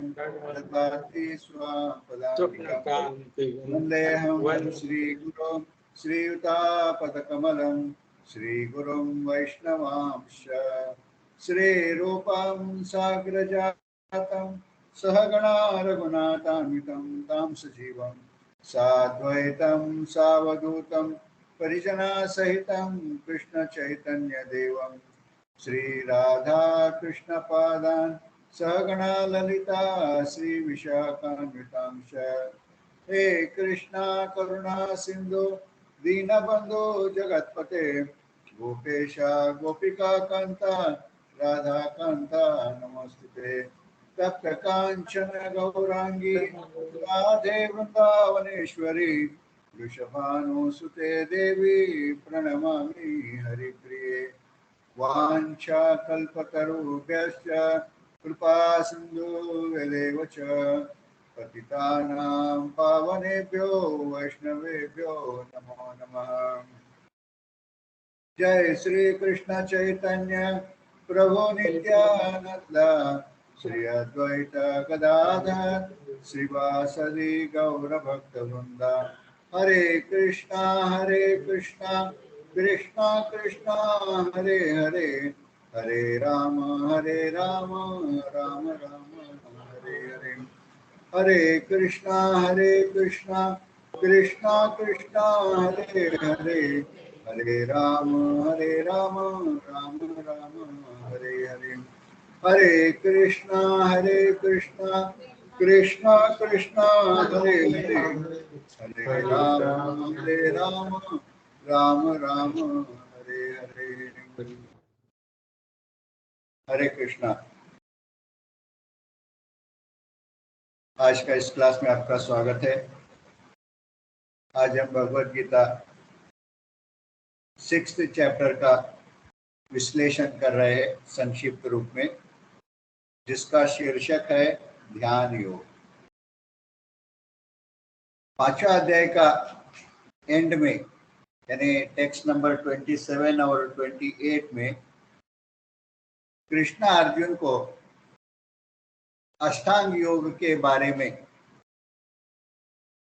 ददाति स्वापदान्तिकं वन्देऽहं श्रीगुरो श्रीयुतापदकमलं श्रीगुरुं वैष्णवांश्च श्रीरूपं साग्रजातं सहगणा रघुनाथान्वितं तं सजीवं साद्वैतं सावधूतं परिजनसहितं कृष्णचैतन्यदेवं श्रीराधा कृष्णपादान् सहगणा ललिता श्रीविशाखान्वितांश्च हे कृष्णा करुणा सिंधु दीनबंधु जगत्पते गोपेशा गोपिका कांता राधा कांता नमस्ते तप्त कांचन गौरांगी राधे वृंदावनेश्वरी वृषभानुसुते देवी प्रणमामि हरिप्रिये वाञ्छाकल्पतरुभ्यश्च कृपा सिन्धुभ्येव च पतितानां पावनेभ्यो वैष्णवेभ्यो नमो नमः। जय श्री कृष्ण चैतन्य प्रभु नित्यानंद श्री अद्वैत गदाधर श्रीवासदि गौर भक्तवृंद हरे कृष्णा कृष्णा कृष्णा हरे हरे हरे राम राम राम हरे हरे हरे कृष्णा कृष्णा कृष्णा हरे हरे हरे राम राम राम हरे हरे हरे कृष्णा कृष्णा कृष्णा हरे हरे हरे राम राम राम हरे हरे हरे कृष्णा। आज का इस क्लास में आपका स्वागत है। आज हम भगवद गीता 6th चैप्टर का विश्लेषण कर रहे हैं संक्षिप्त रूप में, जिसका शीर्षक है ध्यान योग। 5वां अध्याय का एंड में यानी टेक्स्ट नंबर 27 और 28 में कृष्णा अर्जुन को अष्टांग योग के बारे में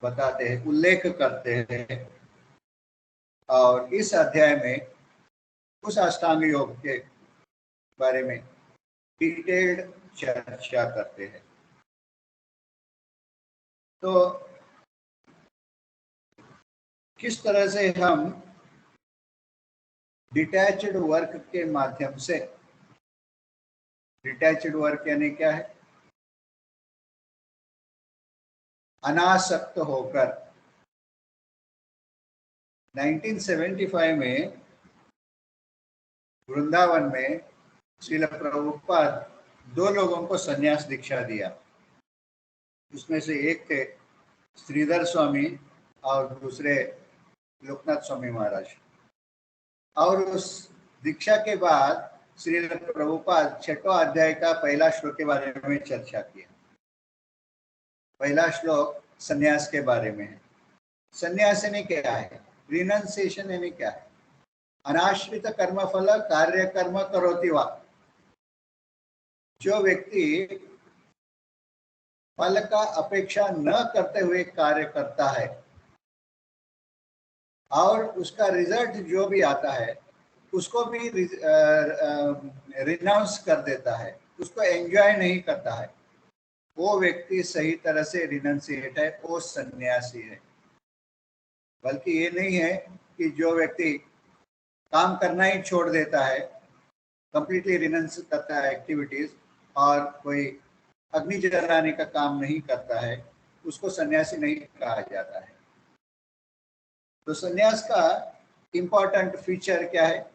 बताते हैं, उल्लेख करते हैं, और इस अध्याय में उस अष्टांग योग के बारे में डिटेल्ड चर्चा करते हैं। तो किस तरह से हम डिटैच्ड वर्क के माध्यम से, डिटैच्ड वर्क यानी क्या है, अनासक्त होकर 1975 में वृंदावन में श्रील प्रभुपाद 2 लोगों को संन्यास दीक्षा दिया। उसमें से एक थे श्रीधर स्वामी और दूसरे लोकनाथ स्वामी महाराज। और उस दीक्षा के बाद श्रील प्रभुपाद 6वां अध्याय का पहला श्लोक के बारे में चर्चा किया। पहला श्लोक संन्यास के बारे में है। संन्यास यानी क्या है, रिनंसिएशन यानी क्या है, अनाश्रित कर्मफल कार्य कर्म करोति वा। जो व्यक्ति फल का अपेक्षा न करते हुए कार्य करता है और उसका रिजल्ट जो भी आता है उसको भी रिनाउंस कर देता है, उसको एंजॉय नहीं करता है, वो व्यक्ति सही तरह से रिनंसिएट है, वो सन्यासी है। बल्कि ये नहीं है कि जो व्यक्ति काम करना ही छोड़ देता है, कंप्लीटली रिनंस करता है एक्टिविटीज, और कोई अग्नि जलाने का काम नहीं करता है, उसको सन्यासी नहीं कहा जाता है। तो सन्यास का इंपॉर्टेंट फीचर क्या है,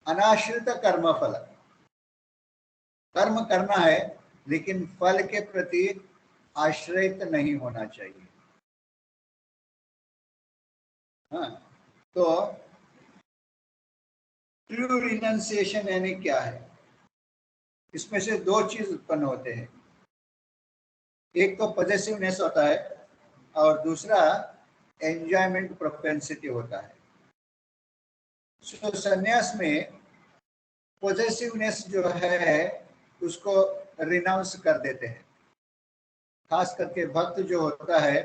अनाश्रित कर्म फल। कर्म करना है लेकिन फल के प्रति आश्रित नहीं होना चाहिए। हाँ, तो ट्रू रिनंसिएशन यानी क्या है, इसमें से 2 चीज उत्पन्न होते हैं। एक तो पॉजिटिवनेस होता है और दूसरा एंजॉयमेंट प्रोपेंसिटी होता है। सो संन्यास में पॉजिटिवनेस जो है उसको रिनाउंस कर देते हैं, खास करके भक्त जो होता है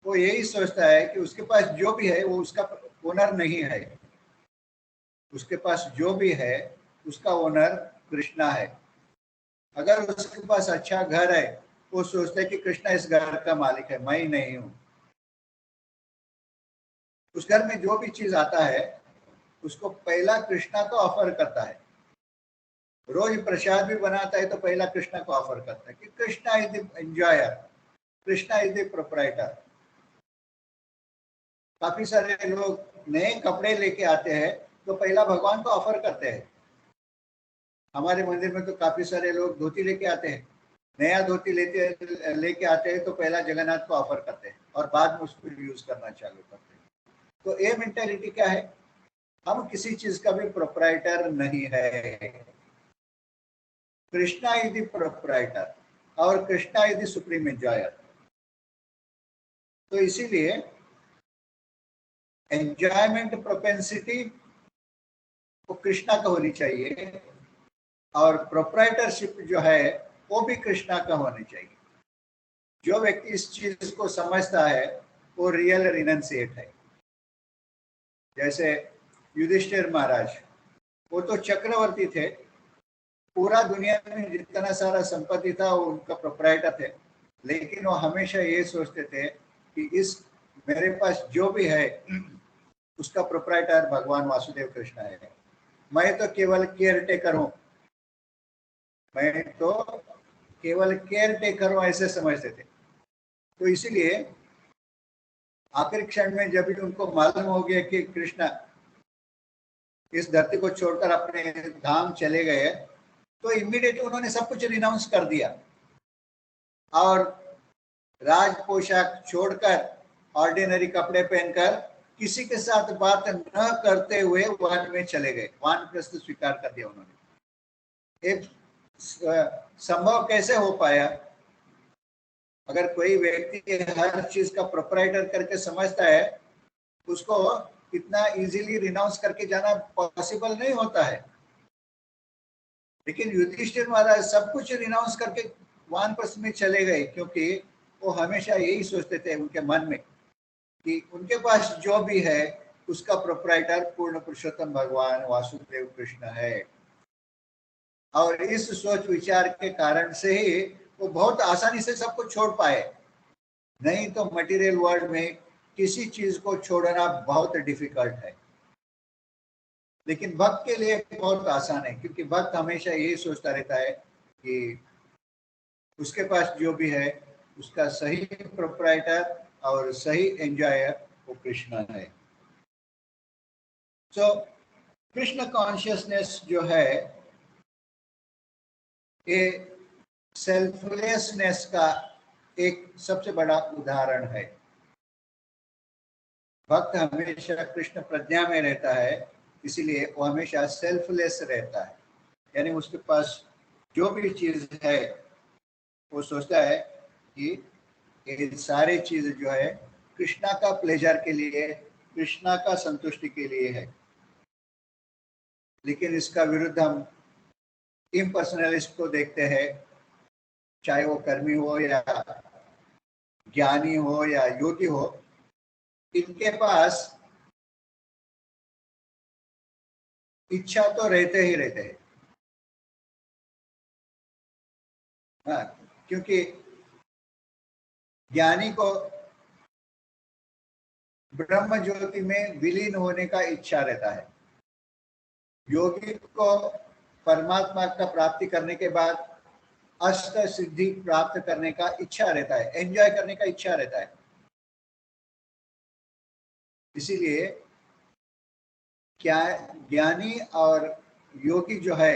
वो यही सोचता है कि उसके पास जो भी है वो उसका ओनर नहीं है, उसके पास जो भी है उसका ओनर कृष्णा है। अगर उसके पास अच्छा घर है वो सोचता है कि कृष्णा इस घर का मालिक है, मैं ही नहीं हूं। उस घर में जो भी चीज आता है उसको पहला कृष्णा को ऑफर करता है। रोज प्रसाद भी बनाता है तो पहला कृष्णा को ऑफर करता है कि Krishna is the enjoyer, Krishna is the proprietor. काफी सारे लोग नए कपड़े लेके आते हैं तो पहला भगवान को ऑफर करते हैं। हमारे मंदिर में तो काफी सारे लोग धोती लेके आते हैं, नया धोती लेके आते हैं तो पहला जगन्नाथ को ऑफर करते हैं और बाद में उसको यूज करना चालू करते हैं। तो ये मेंटेलिटी क्या है, हम किसी चीज का भी प्रोपराइटर नहीं है। कृष्णा इज द प्रोपराइटर और Krishna is the supreme enjoyer. तो इसीलिए एंजॉयमेंट प्रोपेंसिटी वो कृष्णा का होनी चाहिए और प्रोपराइटरशिप जो है वो भी कृष्णा का होनी चाहिए। जो व्यक्ति इस चीज को समझता है वो रियल रिनंसिएट है। जैसे युधिष्ठिर महाराज, वो तो चक्रवर्ती थे, पूरा दुनिया में जितना सारा संपत्ति था वो उनका प्रोपराइटर थे, लेकिन वो हमेशा ये सोचते थे कि इस मेरे पास जो भी है उसका प्रोपराइटर भगवान वासुदेव कृष्ण है, मैं तो केवल केयर टेकर हूं, मैं तो केवल केयर टेकर हूं, ऐसे समझते थे। तो इसीलिए आखिरी क्षण में जब भी उनको मालूम हो गया कि कृष्ण इस धरती को छोड़कर अपने धाम चले गए तो इमीडिएटली उन्होंने सब कुछ रिनाउंस कर दिया और राज पोशाक छोड़कर ऑर्डिनरी कपड़े पहनकर किसी के साथ बात न करते हुए वन में चले गए, वानप्रस्थ स्वीकार कर दिया उन्होंने। एक संभव कैसे हो पाया? अगर कोई व्यक्ति हर चीज का प्रोपराइटर करके समझता है उसको इतना इजीली रिनाउंस करके जाना पॉसिबल नहीं होता है। लेकिन युधिष्ठिर महाराज सब कुछ रिनाउंस करके वानप्रस्थ में चले गए क्योंकि वो हमेशा यही सोचते थे उनके मन में कि उनके पास जो भी है उसका प्रोपराइटर पूर्ण पुरुषोत्तम भगवान वासुदेव कृष्ण है। और इस सोच विचार के कारण से ही वो बहुत आसानी से सब कुछ छोड़ पाए। नहीं तो मटेरियल वर्ल्ड में किसी चीज को छोड़ना बहुत डिफिकल्ट है, लेकिन भक्त के लिए बहुत आसान है क्योंकि भक्त हमेशा यही सोचता रहता है कि उसके पास जो भी है उसका सही प्रोपराइटर और सही एंजॉयर वो कृष्ण है। सो कृष्ण कॉन्शियसनेस जो है ये सेल्फलेसनेस का एक सबसे बड़ा उदाहरण है। भक्त हमेशा कृष्ण प्रज्ञा में रहता है, इसीलिए वो हमेशा सेल्फलेस रहता है, यानी उसके पास जो भी चीज है वो सोचता है कि ये सारी चीज जो है कृष्णा का प्लेजर के लिए, कृष्णा का संतुष्टि के लिए है। लेकिन इसका विरुद्ध हम इम्पर्सनलिस्ट को देखते हैं, चाहे वो कर्मी हो या ज्ञानी हो या योगी हो, इनके पास इच्छा तो रहते ही रहते हैं। हाँ, क्योंकि ज्ञानी को ब्रह्म ज्योति में विलीन होने का इच्छा रहता है, योगी को परमात्मा का प्राप्ति करने के बाद अष्ट सिद्धि प्राप्त करने का इच्छा रहता है, एंजॉय करने का इच्छा रहता है। इसीलिए क्या ज्ञानी और योगी जो है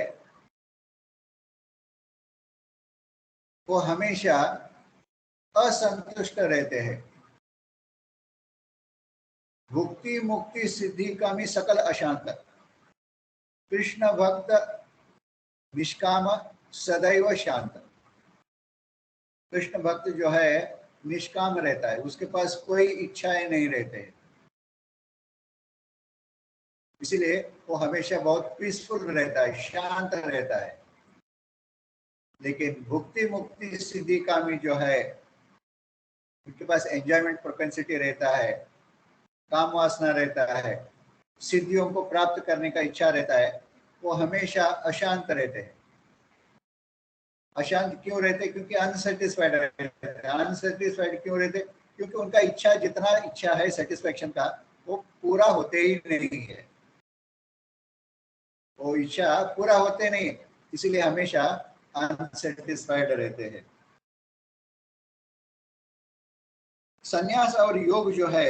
वो हमेशा असंतुष्ट रहते हैं। भुक्ति मुक्ति सिद्धि कामी सकल अशांत, कृष्ण भक्त निष्काम सदैव शांत। कृष्ण भक्त जो है निष्काम रहता है, उसके पास कोई इच्छाएं नहीं रहते हैं, इसीलिए वो हमेशा बहुत पीसफुल रहता है, शांत रहता है। लेकिन भुक्ति मुक्ति सिद्धि कामी जो है, उनके पास एंजॉयमेंट प्रोपेंसिटी रहता है, काम वासना रहता है, सिद्धियों को प्राप्त करने का इच्छा रहता है, वो हमेशा अशांत रहते हैं। अशांत क्यों रहते? क्योंकि अनसेटिस्फाइड रहते हैं। अनसेटिस्फाइड क्यों रहते? क्योंकि उनका इच्छा, जितना इच्छा है सेटिस्फेक्शन का, वो पूरा होते ही नहीं है। वो इच्छा पूरा होते नहीं, इसीलिए हमेशा अनसेटिस्फाइड रहते हैं। संन्यास और योग जो है,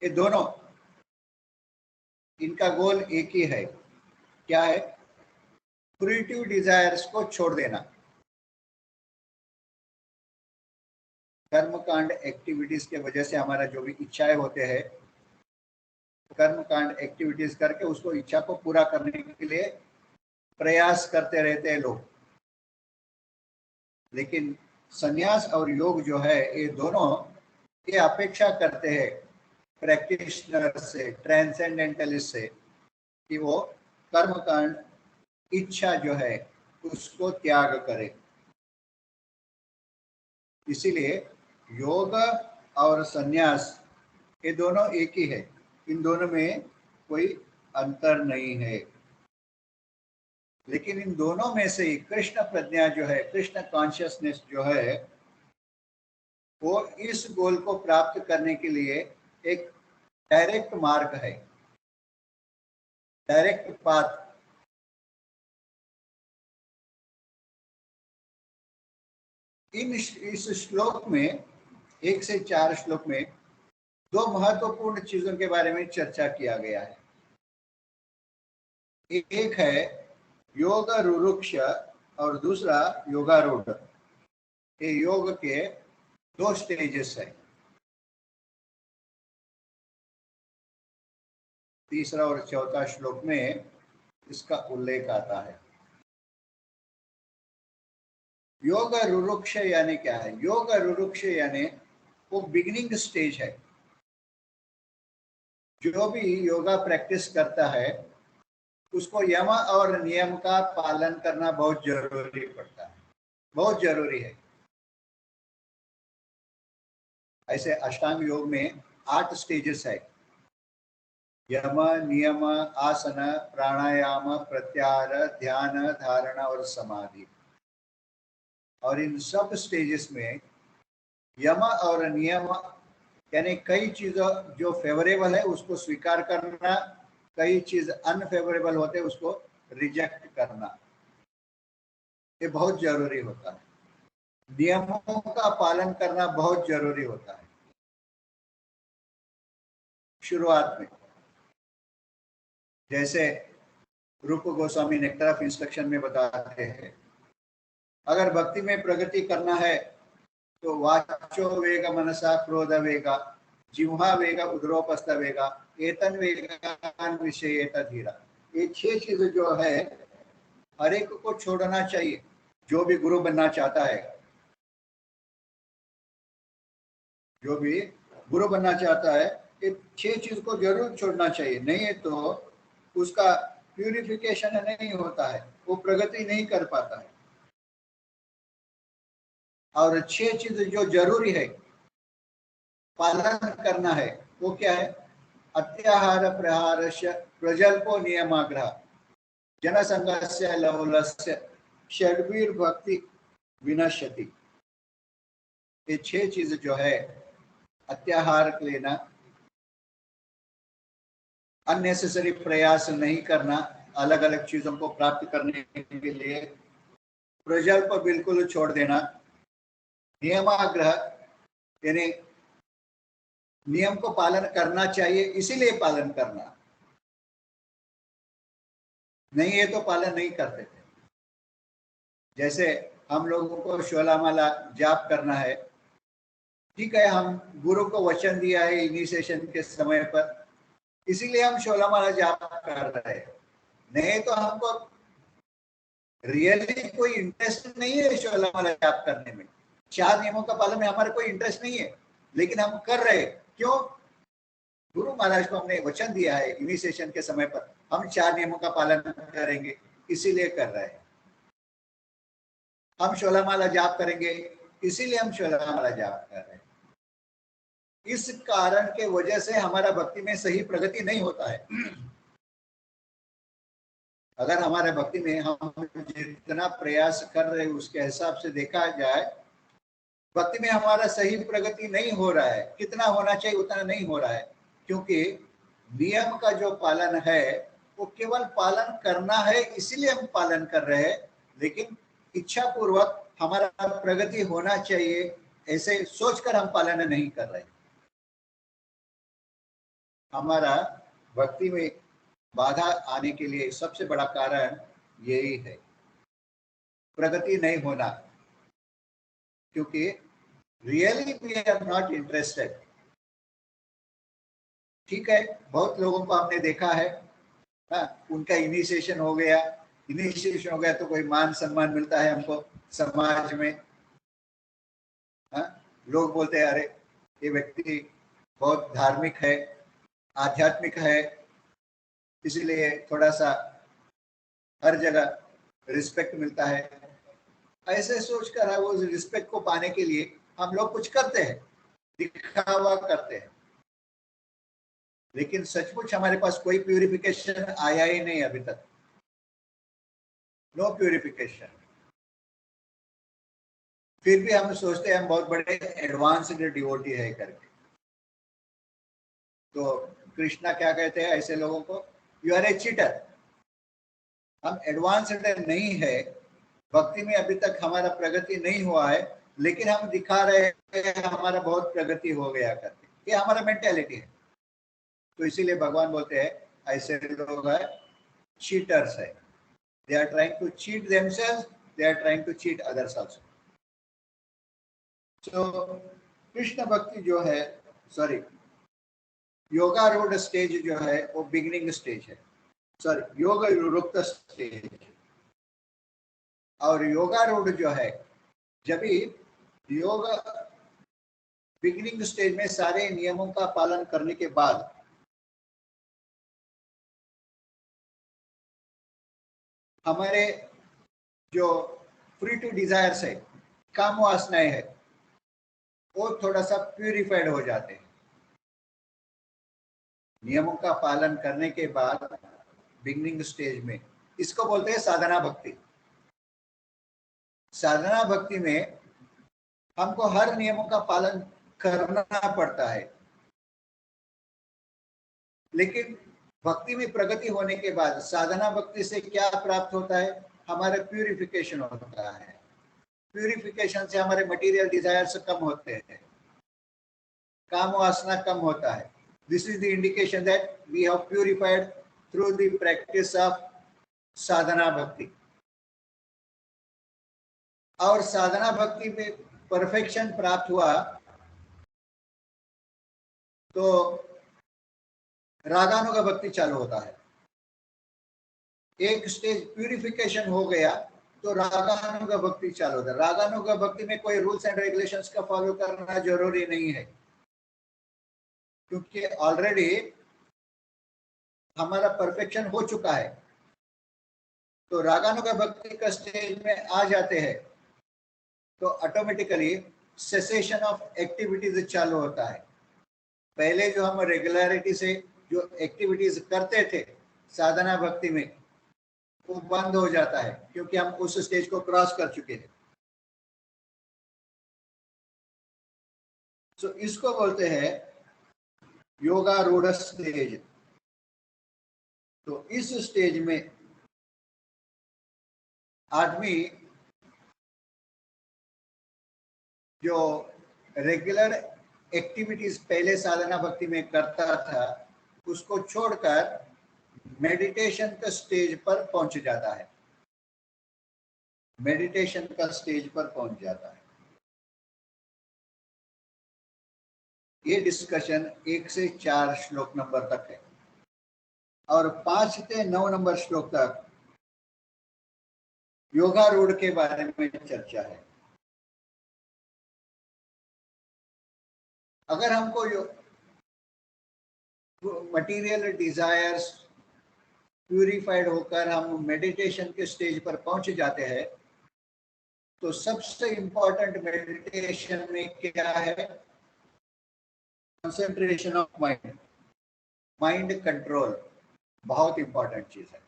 ये दोनों, इनका गोल एक ही है। क्या है? फ्रूटिव डिजायर्स को छोड़ देना। कर्मकांड एक्टिविटीज के वजह से हमारा जो भी इच्छाएं होते हैं, कर्मकांड एक्टिविटीज करके उसको इच्छा को पूरा करने के लिए प्रयास करते रहते हैं लोग। लेकिन संन्यास और योग जो है, ये दोनों ये अपेक्षा करते हैं प्रैक्टिशनर से, ट्रांसेंडेंटलिस्ट से, कि वो कर्मकांड इच्छा जो है उसको त्याग करे। इसीलिए योग और संन्यास ये दोनों एक ही है, इन दोनों में कोई अंतर नहीं है। लेकिन इन दोनों में से ही कृष्ण प्रज्ञा जो है, कृष्ण कॉन्शियसनेस जो है, वो इस गोल को प्राप्त करने के लिए एक डायरेक्ट मार्ग है, डायरेक्ट पाथ। इस श्लोक में, 1 से 4 श्लोक में, दो महत्वपूर्ण चीजों के बारे में चर्चा किया गया है। एक है योग रुरुक्ष और दूसरा योगारूढ़। ये योग के 2 स्टेजेस है। तीसरा और चौथा श्लोक में इसका उल्लेख आता है। योग रुरुक्ष यानी क्या है? योग रुरुक्ष यानी वो बिगिनिंग स्टेज है। जो भी योगा प्रैक्टिस करता है उसको यम और नियम का पालन करना बहुत जरूरी पड़ता है, बहुत जरूरी है। ऐसे अष्टांग योग में 8 स्टेजेस है। यम, नियम, आसन, प्राणायाम, प्रत्याहार, ध्यान, धारणा और समाधि। और इन सब स्टेजेस में यम और नियम यानी कई चीजों जो फेवरेबल है उसको स्वीकार करना, कई चीज अनफेवरेबल होते उसको रिजेक्ट करना, ये बहुत जरूरी होता है। नियमों का पालन करना बहुत जरूरी होता है शुरुआत में। जैसे रूप गोस्वामी नेक्टर ऑफ इंस्ट्रक्शन में बताते हैं, अगर भक्ति में प्रगति करना है तो वाचो वेग मनसा क्रोध वेगा जिह्वा वेग उदरोपस्थ वेगा एतन वेगान विषयेत धीरा। ये 6 चीज जो है हर एक को छोड़ना चाहिए। जो भी गुरु बनना चाहता है, जो भी गुरु बनना चाहता है, ये 6 चीज को जरूर छोड़ना चाहिए, नहीं तो उसका प्यूरिफिकेशन नहीं होता है, वो प्रगति नहीं कर पाता है। और 6 चीज जो जरूरी है पालन करना है, वो क्या है? अत्याहार प्रहार प्रजल्पो नियमाग्रह जनसंघस्य लवलस्य षड्वीर भक्ति विनश्यति। ये 6 चीज जो है, अत्याहार लेना, अननेसेसरी प्रयास नहीं करना अलग अलग चीजों को प्राप्त करने के लिए, प्रजल्प बिल्कुल छोड़ देना, नियमाग्रह यानी नियम को पालन करना चाहिए इसीलिए पालन करना, नहीं है तो पालन नहीं करते थे। जैसे हम लोगों को शोलामाला जाप करना है, ठीक है, हम गुरु को वचन दिया है इनिशिएशन के समय पर, इसीलिए हम शोलामाला जाप कर रहे हैं, नहीं तो हमको रियली कोई इंटरेस्ट नहीं है शोलामाला जाप करने में। 4 नियमों का पालन में हमारा कोई इंटरेस्ट नहीं है, लेकिन हम कर रहे हैं। क्यों? गुरु महाराज को हमने वचन दिया है इनिशिएशन के समय पर हम 4 नियमों का पालन करेंगे, इसीलिए कर रहे हैं। हम शोलामाला जाप करेंगे, इसीलिए हम शोलामाला जाप कर रहे हैं। इस कारण के वजह से हमारा भक्ति में सही प्रगति नहीं होता है। अगर हमारे भक्ति में हम जितना प्रयास कर रहे हैं उसके हिसाब से देखा जाए, भक्ति में हमारा सही प्रगति नहीं हो रहा है। कितना होना चाहिए उतना नहीं हो रहा है, क्योंकि नियम का जो पालन है वो केवल पालन करना है, इसीलिए हम पालन कर रहे हैं, लेकिन इच्छा पूर्वक हमारा प्रगति होना चाहिए ऐसे सोचकर हम पालन नहीं कर रहे। हमारा भक्ति में बाधा आने के लिए सबसे बड़ा कारण यही है, प्रगति नहीं होना, क्योंकि really we are not interested. ठीक है, बहुत लोगों को हमने देखा है, उनका इनिशिएशन हो गया, तो कोई मान सम्मान मिलता है हमको समाज में। लोग बोलते हैं अरे ये व्यक्ति बहुत धार्मिक है, आध्यात्मिक है, इसीलिए थोड़ा सा हर जगह रिस्पेक्ट मिलता है। ऐसे सोचकर वो रिस्पेक्ट को पाने के लिए हम लोग कुछ करते हैं, दिखावा करते हैं, लेकिन सचमुच हमारे पास कोई प्यूरिफिकेशन आया ही नहीं अभी तक। No purification. फिर भी हम सोचते हैं हम बहुत बड़े एडवांस्ड डिवोटी है करके। तो कृष्णा क्या कहते हैं ऐसे लोगों को? You are a cheater. हम एडवांस्ड नहीं है, भक्ति में अभी तक हमारा प्रगति नहीं हुआ है, लेकिन हम दिखा रहे हैं हमारा बहुत प्रगति हो गया करके। ये हमारा मेंटेलिटी है। तो इसीलिए भगवान बोलते हैं ऐसे लोग है चीटर्स है। They are trying to cheat themselves, they are trying to cheat others also. तो कृष्ण भक्ति जो है, सॉरी योगारूढ़ स्टेज जो है वो बिगिनिंग स्टेज है, सॉरी योग युक्त स्टेज। और योगारूढ़ जो है, जब भी योग बिगिनिंग स्टेज में सारे नियमों का पालन करने के बाद हमारे जो फ्री टू डिजायर्स है, काम वासनाएं है, वो थोड़ा सा प्यूरिफाइड हो जाते हैं नियमों का पालन करने के बाद बिगिनिंग स्टेज में। इसको बोलते हैं साधना भक्ति। साधना भक्ति में हमको हर नियमों का पालन करना पड़ता है, लेकिन भक्ति में प्रगति होने के बाद साधना भक्ति से क्या प्राप्त होता है? हमारे प्यूरिफिकेशन होता है। प्यूरिफिकेशन से हमारे मटेरियल डिजायर्स कम होते हैं, काम वासना कम होता है। This is the indication that we have purified through the practice of sadhana bhakti. और साधना भक्ति में परफेक्शन प्राप्त हुआ तो रागानुग भक्ति चालू होता है। एक स्टेज प्यूरिफिकेशन हो गया तो रागानुग भक्ति चालू होता है। रागानुग भक्ति में कोई रूल्स एंड रेगुलेशंस का फॉलो करना जरूरी नहीं है, क्योंकि ऑलरेडी हमारा परफेक्शन हो चुका है। तो रागानुग भक्ति का स्टेज में आ जाते हैं तो ऑटोमेटिकली सेसेशन ऑफ एक्टिविटीज चालू होता है। पहले जो हम रेगुलरिटी से जो एक्टिविटीज करते थे साधना भक्ति में, वो बंद हो जाता है, क्योंकि हम उस स्टेज को क्रॉस कर चुके हैं। तो इसको बोलते हैं योगारूढ़ स्टेज। तो इस स्टेज में आदमी जो रेगुलर एक्टिविटीज पहले साधना भक्ति में करता था उसको छोड़कर मेडिटेशन का स्टेज पर पहुंच जाता है। मेडिटेशन का स्टेज पर पहुंच जाता है। ये डिस्कशन 1 से 4 श्लोक नंबर तक है और 5 से 9 नंबर श्लोक तक योगारूढ़ के बारे में चर्चा है। अगर हमको मटेरियल डिजायर्स प्यूरिफाइड होकर हम मेडिटेशन के स्टेज पर पहुंच जाते हैं तो सबसे इंपॉर्टेंट मेडिटेशन में क्या है? Concentration of mind, mind control, बहुत इंपॉर्टेंट चीज है।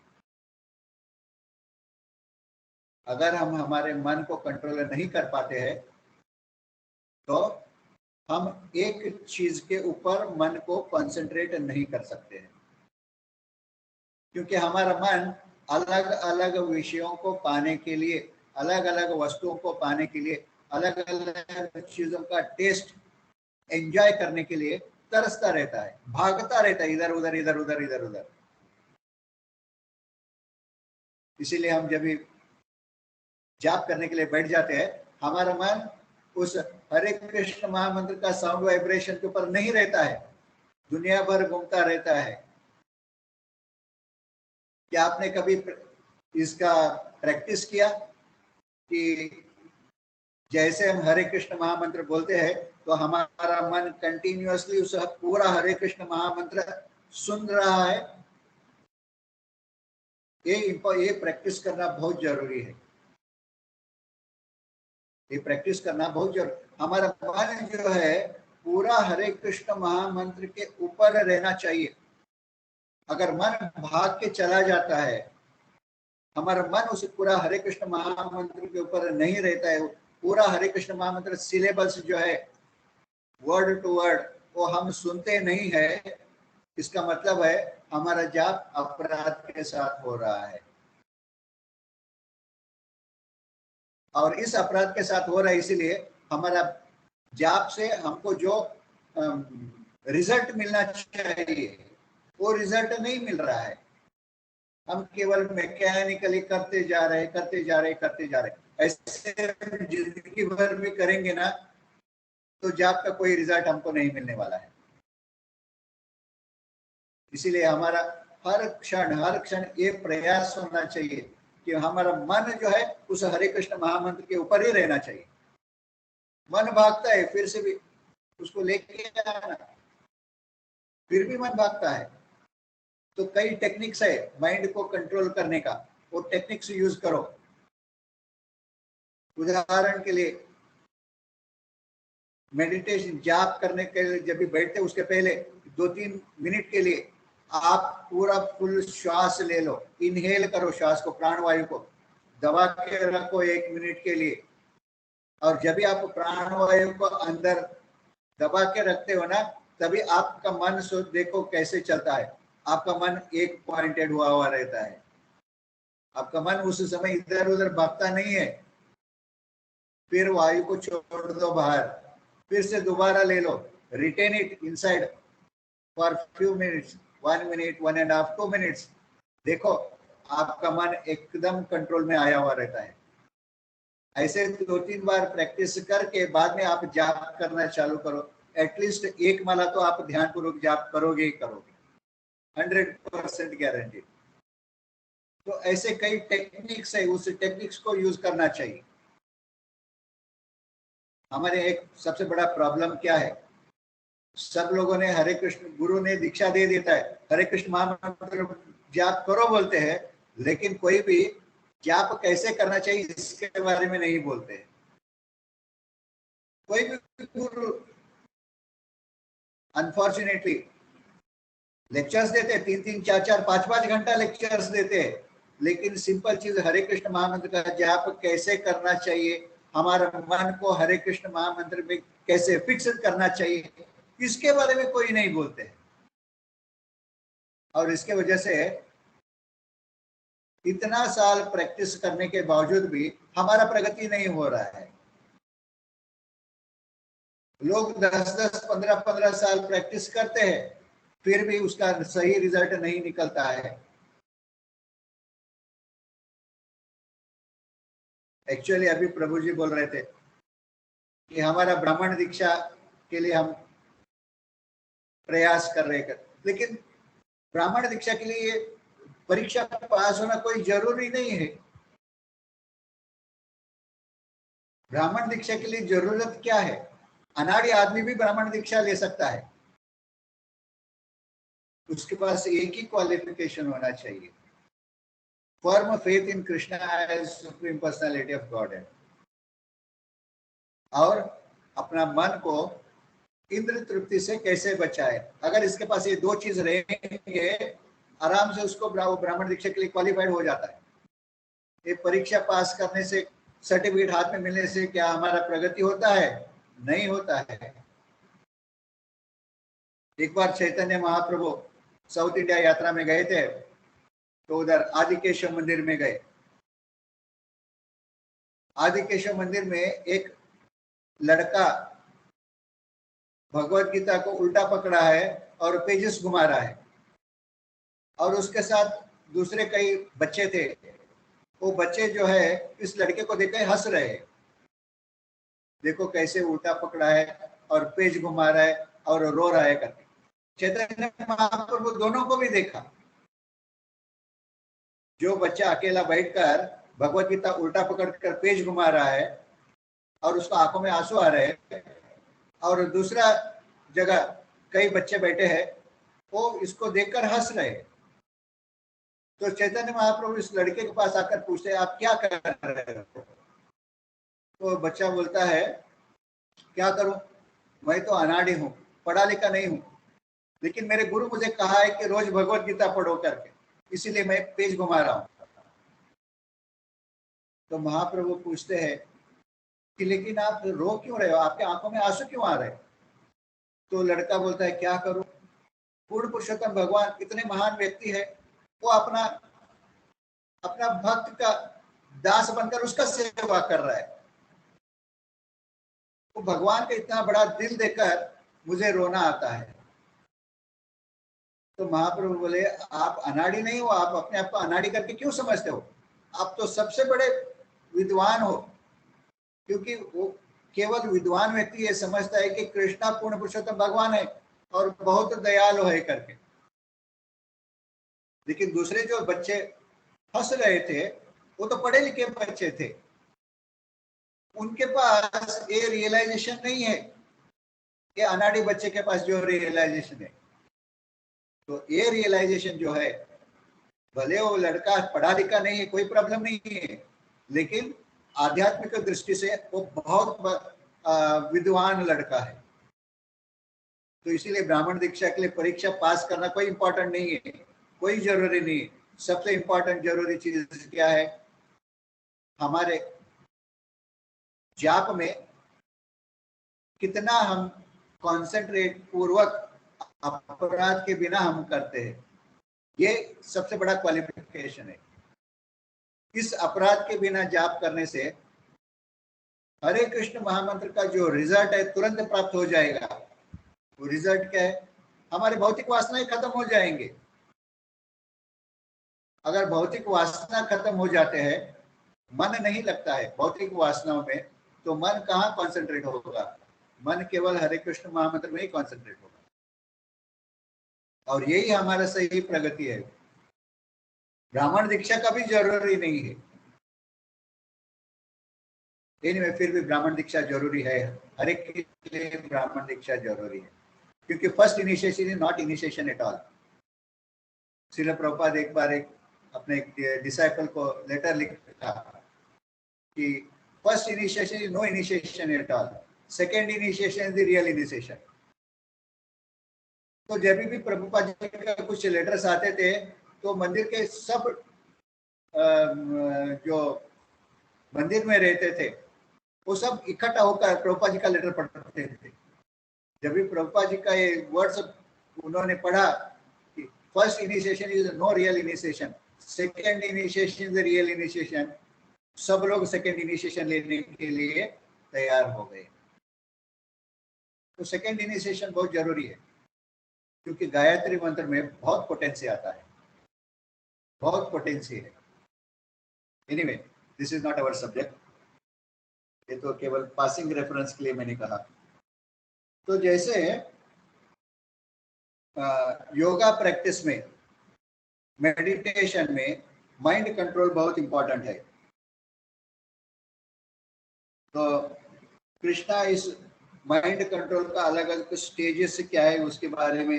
अगर हम हमारे मन को कंट्रोल नहीं कर पाते हैं तो हम एक चीज के ऊपर मन को कंसंट्रेट नहीं कर सकते हैं, क्योंकि हमारा मन अलग अलग विषयों को पाने के लिए, अलग अलग वस्तुओं को पाने के लिए, अलग अलग चीजों का टेस्ट एंजॉय करने के लिए तरसता रहता है, भागता रहता है इधर उधर इधर उधर इधर उधर। इसीलिए हम जब भी जाप करने के लिए बैठ जाते हैं, हमारा मन उस हरे कृष्ण महामंत्र का साउंड वाइब्रेशन के ऊपर नहीं रहता है, दुनिया भर घूमता रहता है। क्या आपने कभी इसका प्रैक्टिस किया कि जैसे हम हरे कृष्ण महामंत्र बोलते हैं तो हमारा मन कंटिन्यूअसली उस पूरा हरे कृष्ण महामंत्र सुन रहा है? ये प्रैक्टिस करना बहुत जरूरी है। ये प्रैक्टिस करना बहुत जरूरी। हमारा मन जो है पूरा हरे कृष्ण महामंत्र के ऊपर रहना चाहिए। अगर मन भाग के चला जाता है, हमारा मन उस पूरा हरे कृष्ण महामंत्र के ऊपर नहीं रहता है, पूरा हरे कृष्ण महामंत्र सिलेबस जो है वर्ड टू वर्ड वो हम सुनते नहीं है, इसका मतलब है हमारा जाप अपराध के साथ हो रहा है। और इस अपराध के साथ हो रहा है, इसीलिए हमारा जाप से हमको जो रिजल्ट मिलना चाहिए वो रिजल्ट नहीं मिल रहा है। हम केवल मैकेनिकली करते जा रहे करते जा रहे करते जा रहे। ऐसे जिंदगी भर में करेंगे ना तो जाप का कोई रिजल्ट हमको नहीं मिलने वाला है। इसीलिए हमारा हर क्षण ये प्रयास होना चाहिए कि हमारा मन जो है उस हरे कृष्ण महामंत्र के ऊपर ही रहना चाहिए। मन भागता है, फिर से भी उसको लेके आना, फिर भी मन भागता है। तो कई टेक्निक्स है माइंड को कंट्रोल करने का, वो टेक्निक्स यूज करो। उदाहरण के लिए मेडिटेशन जाप करने के लिए जब भी बैठते उसके पहले 2-3 मिनट के लिए आप पूरा फुल श्वास ले लो, इनहेल करो श्वास को, प्राणवायु को दबा के रखो 1 मिनट के लिए। और जब भी आप प्राणवायु को अंदर दबा के रखते हो ना, तभी आपका मन देखो कैसे चलता है। आपका मन एक पॉइंटेड हुआ रहता है। आपका मन उस समय इधर उधर भागता नहीं है। फिर वायु को छोड़ दो बाहर, फिर से दोबारा ले लो, retain it inside for few minutes, 1 minute, 1.5, 2 minutes. देखो आपका मन एकदम कंट्रोल में आया हुआ रहता है। ऐसे 2-3 बार प्रैक्टिस करके बाद में आप जाप करना चालू करो। एटलीस्ट एक माला तो आप ध्यान पूर्वक जाप करोगे ही करोगे, 100% गारंटी। तो ऐसे कई टेक्निक्स है, उस टेक्निक्स को यूज करना चाहिए। हमारे एक सबसे बड़ा प्रॉब्लम क्या है, सब लोगों ने हरे कृष्ण, गुरु ने दीक्षा दे देता है, हरे कृष्ण महामंत्र जाप करो बोलते हैं, लेकिन कोई भी जाप कैसे करना चाहिए इसके बारे में नहीं बोलते हैं। कोई भी गुरु अनफॉर्चुनेटली लेक्चर्स देते हैं, 3-3, 4-4, 5-5 घंटा लेक्चर्स देते हैं, लेकिन सिंपल चीज हरे कृष्ण महामंत्र का जाप कैसे करना चाहिए, हमारा मन को हरे कृष्ण महामंत्र में कैसे फिक्स करना चाहिए, इसके बारे में कोई नहीं बोलते। और इसके वजह से इतना साल प्रैक्टिस करने के बावजूद भी हमारा प्रगति नहीं हो रहा है। लोग 10-10, 15-15 साल प्रैक्टिस करते हैं, फिर भी उसका सही रिजल्ट नहीं निकलता है। एक्चुअली अभी प्रभु जी बोल रहे थे कि हमारा ब्राह्मण दीक्षा के लिए हम प्रयास कर रहे हैं, लेकिन ब्राह्मण दीक्षा के लिए परीक्षा पास होना कोई जरूरी नहीं है। ब्राह्मण दीक्षा के लिए जरूरत क्या है? अनाड़ी आदमी भी ब्राह्मण दीक्षा ले सकता है, उसके पास एक ही क्वालिफिकेशन होना चाहिए, firm faith in Krishna as supreme personality of God है। और अपना मन को इंद्र तृप्ति से कैसे बचाए। अगर इसके पास ये दो चीज रहेंगे, आराम से उसको ब्राह्मण दीक्षा के लिए क्वालिफाइड हो जाता है। ये परीक्षा पास करने से, सर्टिफिकेट हाथ में मिलने से क्या हमारा प्रगति होता है? नहीं होता है। एक बार चैतन्य महाप्रभु साउथ इंडिया यात्रा में गए थे, तो उधर आदिकेशव मंदिर में गए। आदिकेशव मंदिर में एक लड़का भगवत गीता को उल्टा पकड़ा है और पेजेस घुमा रहा है, और उसके साथ दूसरे कई बच्चे थे। वो बच्चे जो है इस लड़के को देखकर हंस रहे हैं, देखो कैसे उल्टा पकड़ा है और पेज घुमा रहा है और रो रहा है करके। चैतन्य महाप्रभु दोनों को भी देखा। जो बच्चा अकेला बैठकर भगवत गीता उल्टा पकड़कर पेज घुमा रहा है और उसको आंखों में आंसू आ रहे हैं, और दूसरा जगह कई बच्चे बैठे हैं, वो इसको देखकर हंस रहे हैं। तो चैतन्य महाप्रभु इस लड़के के पास आकर पूछते हैं, आप क्या कर रहे हो? तो बच्चा बोलता है, क्या करूं, मैं तो अनाड़ी हूं, पढ़ा लिखा नहीं हूं, लेकिन मेरे गुरु मुझे कहा है कि रोज भगवत गीता पढ़ो करके, इसीलिए मैं पेज घुमा रहा हूं। तो महाप्रभु पूछते हैं कि लेकिन आप रो क्यों रहे हो, आपके आंखों में आंसू क्यों आ रहे हैं? तो लड़का बोलता है, क्या करूं, पूर्ण पुरुषोत्तम भगवान इतने महान व्यक्ति है, वो अपना अपना भक्त का दास बनकर उसका सेवा कर रहा है, वो भगवान का इतना बड़ा दिल देकर मुझे रोना आता है। तो महाप्रभु बोले, आप अनाड़ी नहीं हो, आप अपने आप को अनाड़ी करके क्यों समझते हो? आप तो सबसे बड़े विद्वान हो, क्योंकि वो केवल विद्वान व्यक्ति ये समझता है कि कृष्णा पूर्ण पुरुषोत्तम भगवान है और बहुत दयालु है करके। लेकिन दूसरे जो बच्चे हंस रहे थे, वो तो पढ़े लिखे बच्चे थे, उनके पास ये रियलाइजेशन नहीं है कि अनाड़ी बच्चे के पास जो रियलाइजेशन है। तो ये रियलाइजेशन जो है, भले वो लड़का पढ़ा लिखा नहीं है, कोई प्रॉब्लम नहीं है, लेकिन आध्यात्मिक दृष्टि से वो बहुत विद्वान लड़का है। तो इसीलिए ब्राह्मण दीक्षा के लिए परीक्षा पास करना कोई इंपॉर्टेंट नहीं है, कोई जरूरी नहीं है। सबसे इंपॉर्टेंट जरूरी चीज क्या है, हमारे जाप में कितना हम कॉन्सेंट्रेट पूर्वक अपराध के बिना हम करते हैं, ये सबसे बड़ा क्वालिफिकेशन है। इस अपराध के बिना जाप करने से हरे कृष्ण महामंत्र का जो रिजल्ट है तुरंत प्राप्त हो जाएगा। वो रिजल्ट क्या है, हमारे भौतिक वासनाएं खत्म हो जाएंगे। अगर भौतिक वासना खत्म हो जाते हैं, मन नहीं लगता है भौतिक वासनाओं में, तो मन कहाँ कॉन्सेंट्रेट होगा? मन केवल हरे कृष्ण महामंत्र में ही कॉन्सेंट्रेट होगा, और यही हमारा सही प्रगति है। ब्राह्मण दीक्षा का भी जरूरी नहीं है, एनीवे फिर भी ब्राह्मण दीक्षा जरूरी है, हर एक के लिए ब्राह्मण दीक्षा जरूरी है, क्योंकि first initiation is not initiation at all. Srila Prabhupada एक बार अपने डिसाइपल को लेटर लिखा कि first initiation is no initiation at all, second initiation is the real initiation. तो जब भी प्रभुपाद जी का कुछ लेटर्स आते थे, तो मंदिर के सब जो मंदिर में रहते थे, वो सब इकट्ठा होकर प्रभुपाद जी का लेटर पढ़ते थे। जब भी प्रभुपाद जी का ये वर्ड्स उन्होंने पढ़ा कि first initiation is no real initiation, second initiation is real initiation, सब लोग सेकेंड इनिशिएशन लेने के लिए तैयार हो गए। तो सेकेंड इनिशिएशन बहुत जरूरी है, क्योंकि गायत्री मंत्र में बहुत पोटेंसी आता है, बहुत पोटेंसी है। Anyway, this is not our subject, ये तो केवल पासिंग रेफरेंस के लिए मैंने कहा। तो जैसे योगा प्रैक्टिस में, मेडिटेशन में माइंड कंट्रोल बहुत इंपॉर्टेंट है। तो कृष्णा इस माइंड कंट्रोल का अलग अलग स्टेजेस क्या है उसके बारे में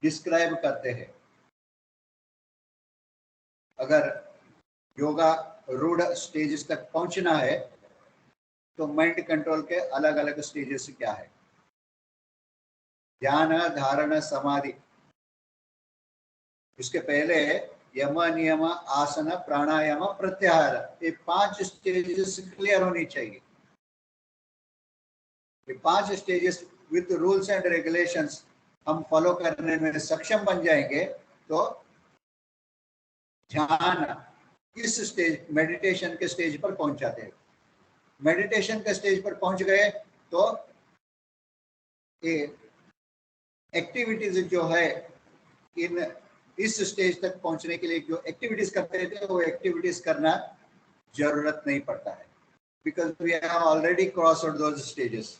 डिस्क्राइब करते हैं। अगर योगा रूढ़ स्टेजेस तक पहुंचना है, तो माइंड कंट्रोल के अलग अलग स्टेजेस क्या है? ध्यान, धारणा, समाधि। इसके पहले यम, नियम, आसन, प्राणायाम, प्रत्याहार, ये 5 स्टेजेस क्लियर होनी चाहिए। ये 5 stages with rules and regulations हम फॉलो करने में सक्षम बन जाएंगे तो ध्यान इस स्टेज, मेडिटेशन के स्टेज पर पहुंच जाते हैं। मेडिटेशन के स्टेज पर पहुंच गए तो ये एक्टिविटीज जो है, इन इस स्टेज तक पहुंचने के लिए जो एक्टिविटीज करते थे वो एक्टिविटीज करना जरूरत नहीं पड़ता है, because we have already cross out those stages.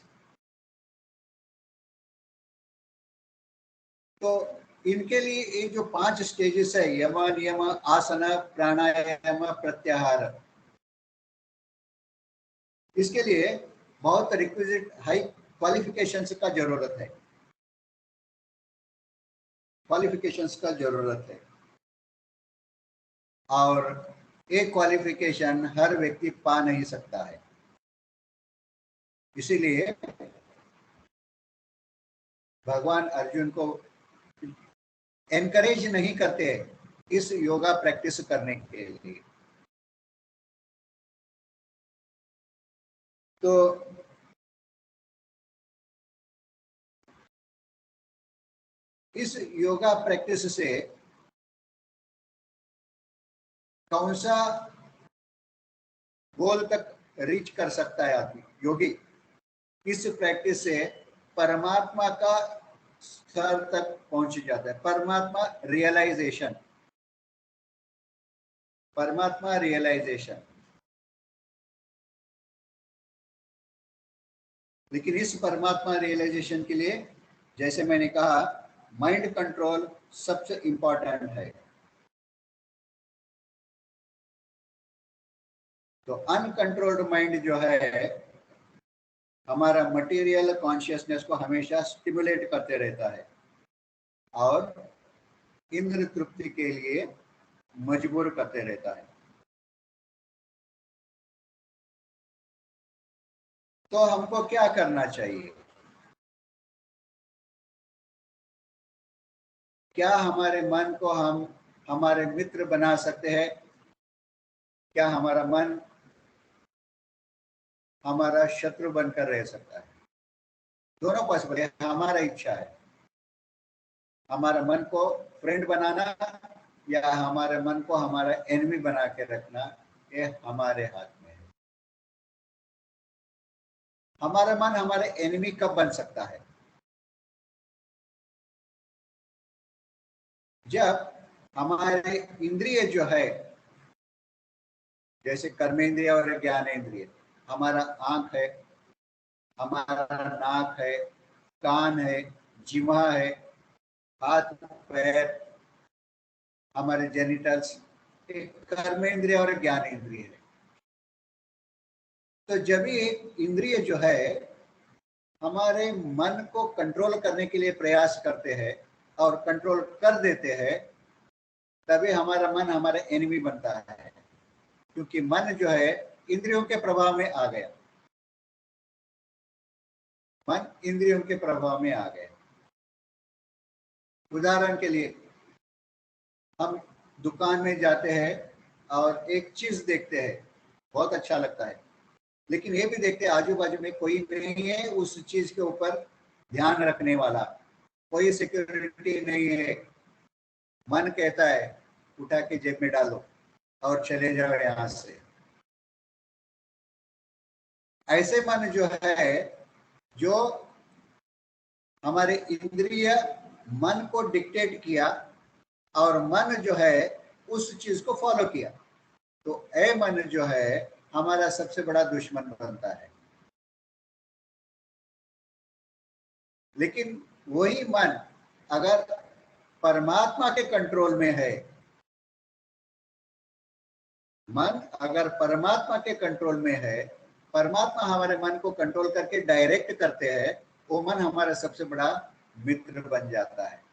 तो इनके लिए ये जो 5 स्टेजेस है, यम, नियम, आसन, प्राणायाम, प्रत्याहार, इसके लिए बहुत रिक्विजिट हाई क्वालिफिकेशंस का जरूरत है, क्वालिफिकेशंस का जरूरत है। और एक क्वालिफिकेशन हर व्यक्ति पा नहीं सकता है, इसीलिए भगवान अर्जुन को एनकरेज नहीं करते इस योगा प्रैक्टिस करने के लिए। तो इस योगा प्रैक्टिस से कौन सा गोल तक रीच कर सकता है आदमी, योगी? इस प्रैक्टिस से परमात्मा का स्तर तक पहुंच जाता है, परमात्मा रियलाइजेशन, परमात्मा रियलाइजेशन। लेकिन इस परमात्मा रियलाइजेशन के लिए, जैसे मैंने कहा, माइंड कंट्रोल सबसे इंपॉर्टेंट है। तो अनकंट्रोल्ड माइंड जो है हमारा मटेरियल कॉन्शियसनेस को हमेशा स्टिमुलेट करते रहता है और इंद्र तृप्ति के लिए मजबूर करते रहता है। तो हमको क्या करना चाहिए? क्या हमारे मन को हम हमारे मित्र बना सकते हैं? क्या हमारा मन हमारा शत्रु बनकर रह सकता है? दोनों पॉसिबल है। हमारा इच्छा है हमारे मन को फ्रेंड बनाना या हमारे मन को हमारा एनिमी बना के रखना, ये हमारे हाथ में है। हमारा मन हमारे एनिमी कब बन सकता है? जब हमारे इंद्रिय जो है, जैसे कर्मेंद्रिय और ज्ञानेंद्रिय, हमारा आंख है, हमारा नाक है, कान है, जिह्वा है, हाथ पैर, हमारे जेनिटल्स, कर्मेंद्रिय और ज्ञानेंद्रिय है। तो जब ये इंद्रिय जो है हमारे मन को कंट्रोल करने के लिए प्रयास करते हैं और कंट्रोल कर देते हैं, तभी हमारा मन हमारा एनिमी बनता है, क्योंकि मन जो है इंद्रियों के प्रभाव में आ गया, मन इंद्रियों के प्रभाव में आ गया। उदाहरण के लिए, हम दुकान में जाते हैं और एक चीज देखते हैं, बहुत अच्छा लगता है, लेकिन ये भी देखते हैं आजू बाजू में कोई नहीं है उस चीज के ऊपर ध्यान रखने वाला, कोई सिक्योरिटी नहीं है। मन कहता है उठा के जेब में डालो और चले जाओ यहां से। ऐसे मन जो है, जो हमारे इंद्रिय मन को डिक्टेट किया और मन जो है उस चीज को फॉलो किया, तो ए मन जो है हमारा सबसे बड़ा दुश्मन बनता है। लेकिन वही मन अगर परमात्मा के कंट्रोल में है, मन अगर परमात्मा के कंट्रोल में है, परमात्मा हमारे मन को कंट्रोल करके डायरेक्ट करते हैं, वो मन हमारा सबसे बड़ा मित्र बन जाता है।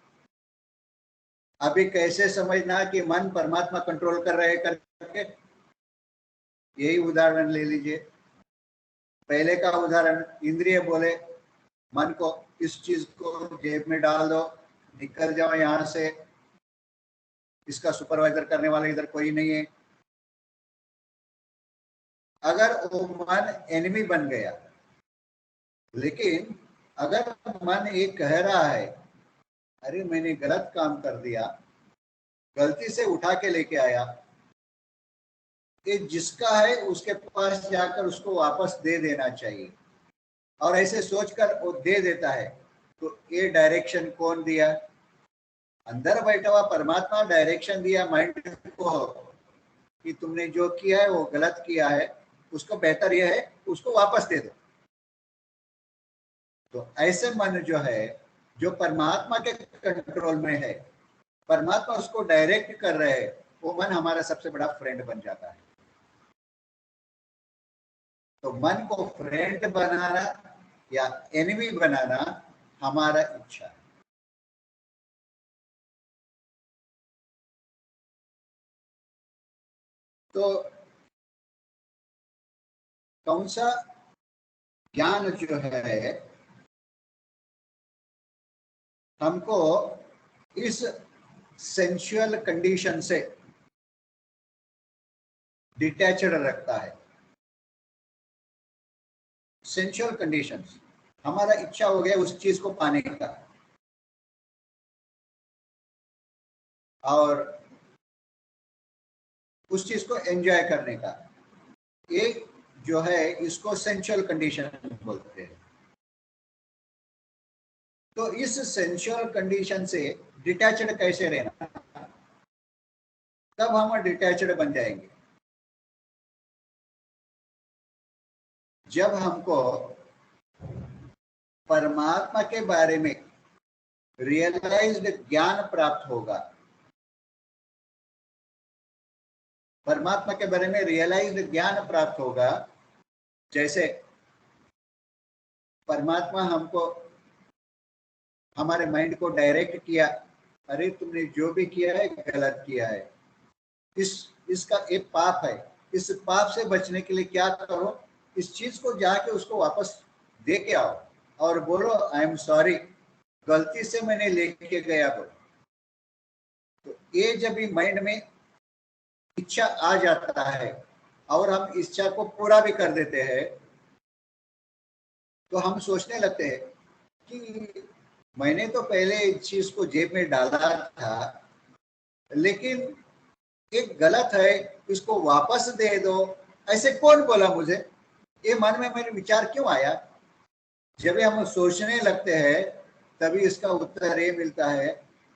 अभी कैसे समझना कि मन परमात्मा कंट्रोल कर रहे करके? यही उदाहरण ले लीजिए। पहले का उदाहरण, इंद्रिय बोले मन को, इस चीज को जेब में डाल दो, निकल जाओ यहाँ से, इसका सुपरवाइजर करने वाला इधर कोई नहीं है। अगर वो मन एनिमी बन गया, लेकिन अगर मन ये कह रहा है अरे मैंने गलत काम कर दिया, गलती से उठा के लेके आया, ये जिसका है उसके पास जाकर उसको वापस दे देना चाहिए, और ऐसे सोचकर वो दे देता है, तो ये डायरेक्शन कौन दिया? अंदर बैठा हुआ परमात्मा डायरेक्शन दिया माइंड को कि तुमने जो किया है वो गलत किया है, उसको बेहतर यह है उसको वापस दे दो। तो ऐसे मन जो है, जो परमात्मा के कंट्रोल में है, परमात्मा उसको डायरेक्ट कर रहे हैं, वो मन हमारा सबसे बड़ा फ्रेंड बन जाता है। तो मन को फ्रेंड बनाना या एनिमी बनाना हमारा इच्छा है। तो कौन सा ज्ञान जो है हमको इस सेंसुअल कंडीशन से डिटैचड रखता है। सेंसुअल कंडीशंस, हमारा इच्छा हो गया उस चीज को पाने का, और उस चीज को एंजॉय करने का, एक जो है इसको सेंसुअल कंडीशन बोलते हैं। तो इस सेंसुअल कंडीशन से डिटैचड कैसे रहना? तब हम डिटैचड बन जाएंगे जब हमको परमात्मा के बारे में रियलाइज्ड ज्ञान प्राप्त होगा। परमात्मा के बारे में रियलाइज्ड ज्ञान प्राप्त होगा। जैसे परमात्मा हमको, हमारे माइंड को डायरेक्ट किया, अरे तुमने जो भी किया है गलत किया है, इसका एक पाप है, इस पाप से बचने के लिए क्या करो, इस चीज को जाके उसको वापस दे के आओ और बोलो आई एम सॉरी, गलती से मैंने लेके गया बोलो। तो ये जब भी माइंड में इच्छा आ जाता है और हम इच्छा को पूरा भी कर देते हैं, तो हम सोचने लगते हैं कि मैंने तो पहले इस चीज को जेब में डाला था, लेकिन एक गलत है, इसको वापस दे दो, ऐसे कौन बोला मुझे? ये मन में मेरे विचार क्यों आया? जब हम सोचने लगते हैं तभी इसका उत्तर ये मिलता है,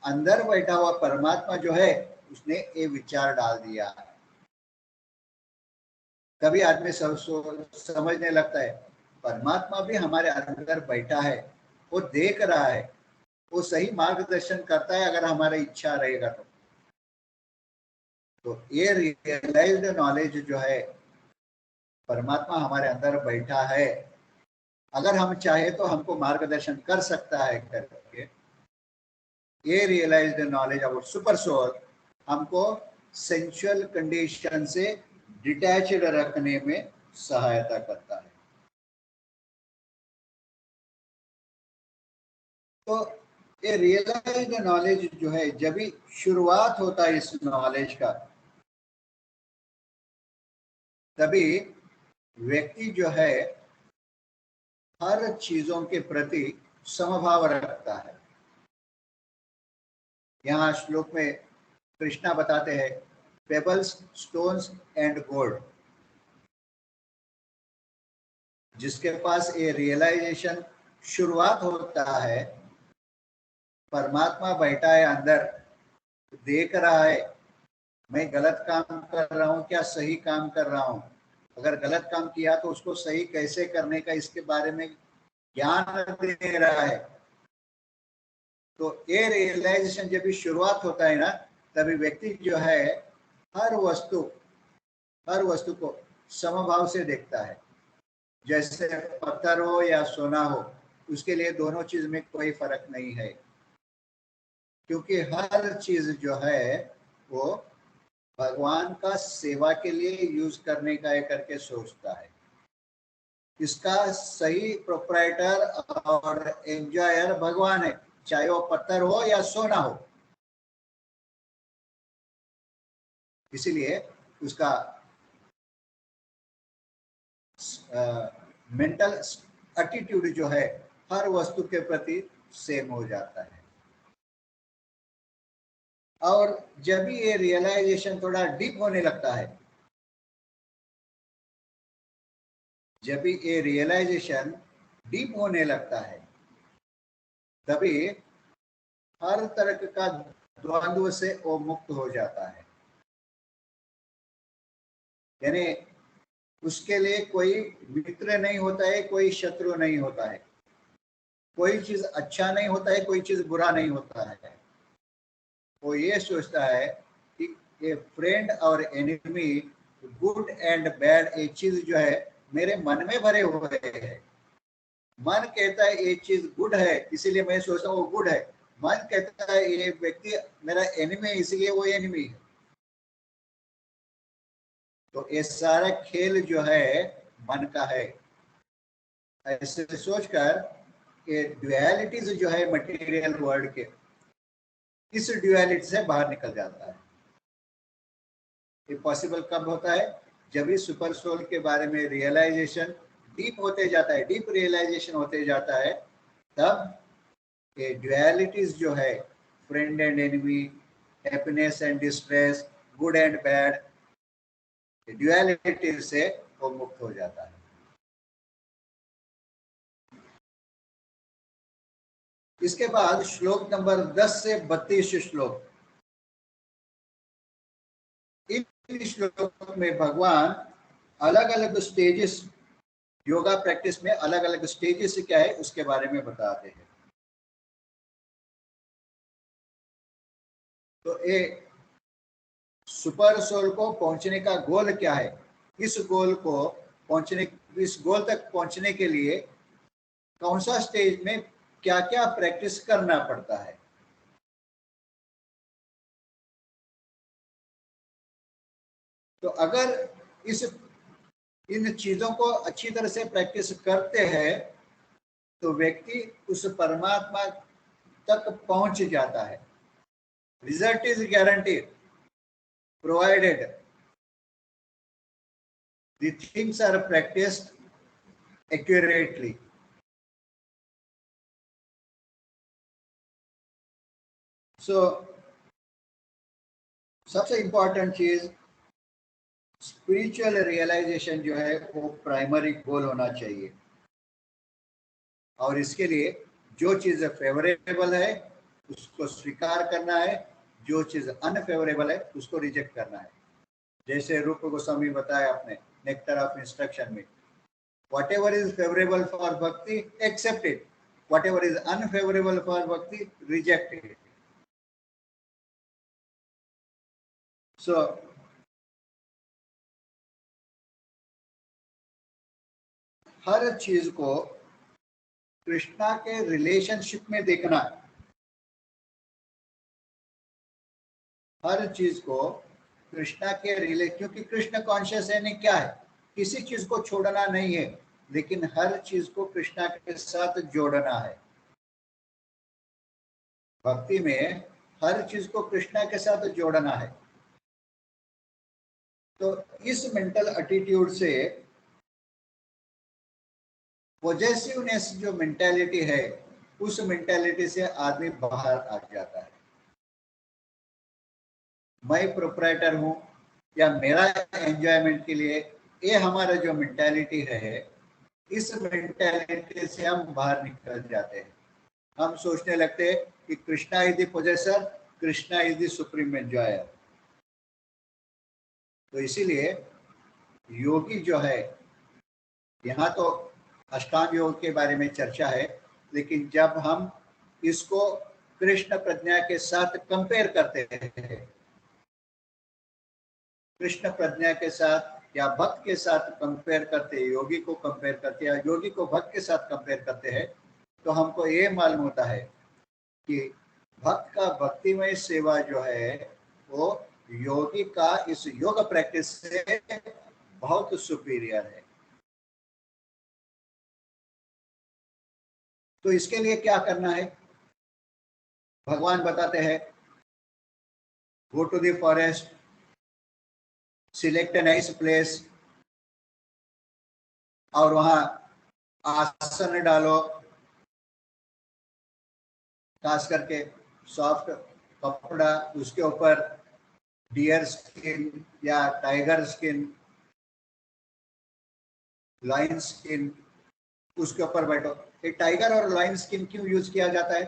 अंदर बैठा हुआ परमात्मा जो है उसने ये विचार डाल दिया। तभी आदमी समझने लगता है परमात्मा भी हमारे अंदर बैठा है, वो देख रहा है, वो सही मार्गदर्शन करता है अगर हमारा इच्छा रहेगा तो ये रियलाइज्ड नॉलेज जो है, परमात्मा हमारे अंदर बैठा है, अगर हम चाहे तो हमको मार्गदर्शन कर सकता है करके, ये realised knowledge about super soul हमको सेंसुअल कंडीशन से डिटैच्ड रखने में सहायता करता है। तो ये रियलाइज्ड नॉलेज जो है, जब भी शुरुआत होता है इस नॉलेज का, तभी व्यक्ति जो है हर चीजों के प्रति समभाव रखता है। यहाँ श्लोक में कृष्णा बताते हैं पेबल्स, स्टोन्स एंड गोल्ड। जिसके पास ये रियलाइजेशन शुरुआत होता है, परमात्मा बैठा है अंदर, देख रहा है मैं गलत काम कर रहा हूँ क्या सही काम कर रहा हूँ, अगर गलत काम किया तो उसको सही कैसे करने का इसके बारे में ज्ञान दे रहा है। तो ये रियलाइजेशन जब भी शुरुआत होता है ना, तभी व्यक्ति जो है हर वस्तु को समभाव से देखता है। जैसे पत्थर हो या सोना हो, उसके लिए दोनों चीज में कोई फर्क नहीं है, क्योंकि हर चीज जो है वो भगवान का सेवा के लिए यूज करने का करके सोचता है। इसका सही प्रोप्राइटर और एंजॉयर भगवान है, चाहे वो पत्थर हो या सोना हो। इसीलिए उसका मेंटल एटीट्यूड जो है हर वस्तु के प्रति सेम हो जाता है। और जब भी ये रियलाइजेशन थोड़ा डीप होने लगता है, जब भी ये रियलाइजेशन डीप होने लगता है, तभी हर तरह का द्वंद्व से वो मुक्त हो जाता है। यानी उसके लिए कोई मित्र नहीं होता है, कोई शत्रु नहीं होता है, कोई चीज अच्छा नहीं होता है, कोई चीज बुरा नहीं होता है। वो ये सोचता है कि ये फ्रेंड और एनिमी, गुड एंड बैड, ये चीज जो है मेरे मन में भरे हुए है। मन कहता है ये चीज गुड है, इसीलिए मैं सोचता हूँ वो गुड है। मन कहता है ये व्यक्ति मेरा एनिमी है, इसीलिए वो एनिमी है। तो ये सारा खेल जो है मन का है। ऐसे सोचकर ये ड्युअलिटीज जो है मटेरियल वर्ल्ड के, इस ड्युअलिटी से बाहर निकल जाता है। ये पॉसिबल कब होता है? जब भी सुपर सोल के बारे में रियलाइजेशन डीप होते जाता है, डीप रियलाइजेशन होते जाता है, तब ये ड्युअलिटीज जो है, friend and enemy, happiness and distress, good and bad, duality से वो मुक्त हो जाता है। इसके बाद श्लोक नंबर 10 से 32 श्लोक, इन श्लोक में भगवान अलग अलग स्टेजेस, योगा प्रैक्टिस में अलग अलग स्टेजेस क्या है उसके बारे में बताते हैं। तो ये सुपर सोल को पहुंचने का गोल क्या है, इस गोल को पहुंचने, इस गोल तक पहुंचने के लिए कौन सा स्टेज में क्या क्या प्रैक्टिस करना पड़ता है। तो अगर इस इन चीजों को अच्छी तरह से प्रैक्टिस करते हैं तो व्यक्ति उस परमात्मा तक पहुंच जाता है। Result is guaranteed provided the things are practiced accurately. So सबसे इंपॉर्टेंट चीज स्पिरिचुअल रियलाइजेशन जो है वो प्राइमरी गोल होना चाहिए। और इसके लिए जो चीज फेवरेबल है उसको स्वीकार करना है, जो चीज अनफेवरेबल है उसको रिजेक्ट करना है। जैसे रूप गोस्वामी बताया आपने नेक्टर ऑफ इंस्ट्रक्शन में, whatever is favorable for bhakti accept it, whatever is unfavorable for bhakti reject it. So हर चीज को कृष्णा के रिलेशनशिप में देखना, हर चीज को कृष्णा के क्योंकि कृष्ण कॉन्शियस है नहीं क्या है, किसी चीज को छोड़ना नहीं है, लेकिन हर चीज को कृष्णा के साथ जोड़ना है। भक्ति में हर चीज को कृष्णा के साथ जोड़ना है। तो इस मेंटल एटीट्यूड से, पॉजिटिवनेस जो मेंटालिटी है, उस मेंटालिटी से आदमी बाहर आ जाता है। मैं प्रोप्राइटर हूं या मेरा एंजॉयमेंट के लिए, ये हमारा जो मेंटालिटी है, इस मेंटालिटी से हम बाहर निकल जाते हैं। हम सोचने लगते हैं कि Krishna is the possessor, Krishna is the supreme enjoyer. तो इसीलिए योगी जो है, यहाँ तो अष्टांग योग के बारे में चर्चा है, लेकिन जब हम इसको कृष्ण प्रज्ञा के साथ कंपेयर करते हैं, कृष्ण प्रज्ञा के साथ या भक्त के साथ कंपेयर करते हैं, योगी को कंपेयर करते हैं या योगी को भक्त के साथ कंपेयर करते हैं, तो हमको ये मालूम होता है कि भक्त का भक्तिमय सेवा जो है वो योगी का इस योग प्रैक्टिस से बहुत सुपीरियर है। तो इसके लिए क्या करना है? भगवान बताते हैं, go to the forest, select a nice place, और वहां आसन डालो, खास करके सॉफ्ट कपड़ा, उसके ऊपर डियर स्किन या टाइगर स्किन, लाइन स्किन, उसके ऊपर बैठो। ये टाइगर और लाइन स्किन क्यों यूज किया जाता है?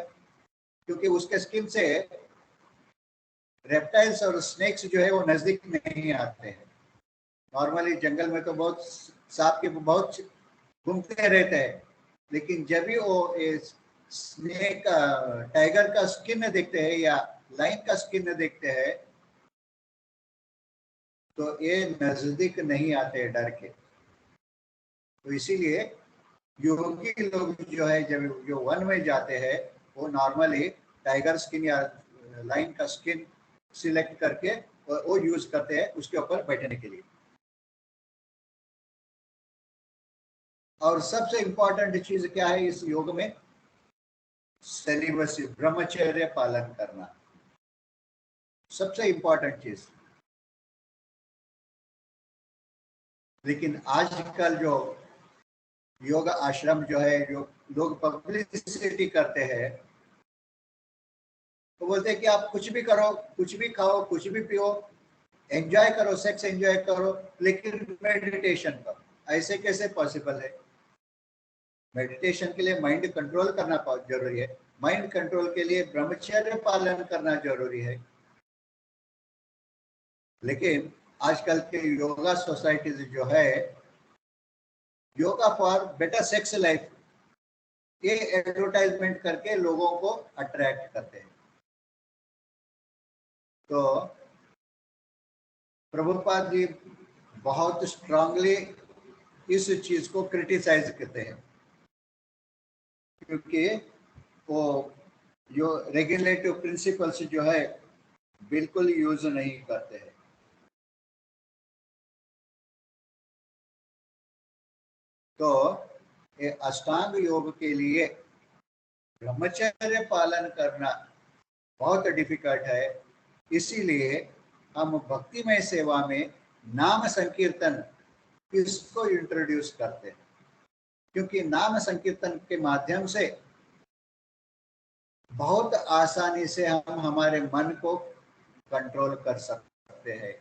क्योंकि उसके स्किन से रेप्टाइल्स और स्नेक्स जो है वो नजदीक नहीं आते हैं। नॉर्मली जंगल में तो बहुत सांप के बहुत घूमते रहते हैं, लेकिन जब भी वो स्नेक टाइगर का स्किन देखते हैं या लाइन का स्किन देखते हैं तो ये नजदीक नहीं आते डर के। तो इसीलिए योगी लोग जो है जब जो वन में जाते हैं वो नॉर्मली टाइगर स्किन या लाइन का स्किन सिलेक्ट करके वो यूज करते हैं उसके ऊपर बैठने के लिए। और सबसे इंपॉर्टेंट चीज क्या है इस योग में? सेलिबसी, ब्रह्मचर्य पालन करना, सबसे इंपॉर्टेंट चीज। लेकिन आजकल जो योग आश्रम जो है, जो लोग पब्लिसिटी करते हैं, तो बोलते हैं कि आप कुछ भी करो, कुछ भी खाओ, कुछ भी पियो, एंजॉय करो, सेक्स एंजॉय करो, लेकिन मेडिटेशन करो। ऐसे कैसे पॉसिबल है? मेडिटेशन के लिए माइंड कंट्रोल करना बहुत जरूरी है। माइंड कंट्रोल के लिए ब्रह्मचर्य पालन करना जरूरी है। लेकिन आजकल के योगा सोसाइटीज जो है, yoga for better sex life, ये एडवर्टाइजमेंट करके लोगों को अट्रैक्ट करते हैं। तो प्रभुपाद जी बहुत स्ट्रांगली इस चीज को क्रिटिसाइज करते हैं, क्योंकि वो जो रेगुलेटिव प्रिंसिपल्स जो है बिल्कुल यूज नहीं करते हैं। तो ये अष्टांग योग के लिए ब्रह्मचर्य पालन करना बहुत डिफिकल्ट है। इसीलिए हम भक्तिमय सेवा में नाम संकीर्तन इसको इंट्रोड्यूस करते हैं, क्योंकि नाम संकीर्तन के माध्यम से बहुत आसानी से हम हमारे मन को कंट्रोल कर सकते हैं,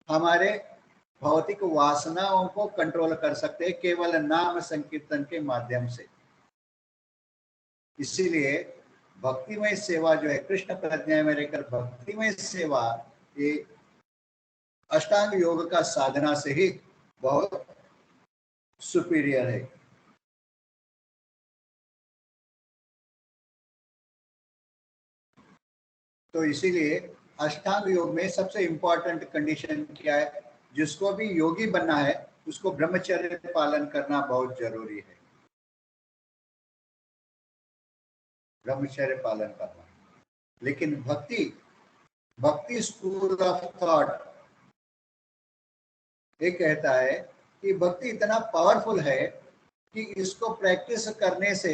हमारे भौतिक वासनाओं को कंट्रोल कर सकते हैं केवल नाम संकीर्तन के माध्यम से। इसीलिए भक्तिमय सेवा जो है, कृष्ण प्रज्ञा में रहकर भक्तिमय सेवा, ये अष्टांग योग का साधना से ही बहुत सुपीरियर है। तो इसीलिए अष्टांग योग में सबसे इंपॉर्टेंट कंडीशन क्या है? जिसको भी योगी बनना है उसको ब्रह्मचर्य पालन करना बहुत जरूरी है, ब्रह्मचर्य पालन करना। लेकिन भक्ति, भक्ति स्कूल ऑफ थॉट ये कहता है कि भक्ति इतना पावरफुल है कि इसको प्रैक्टिस करने से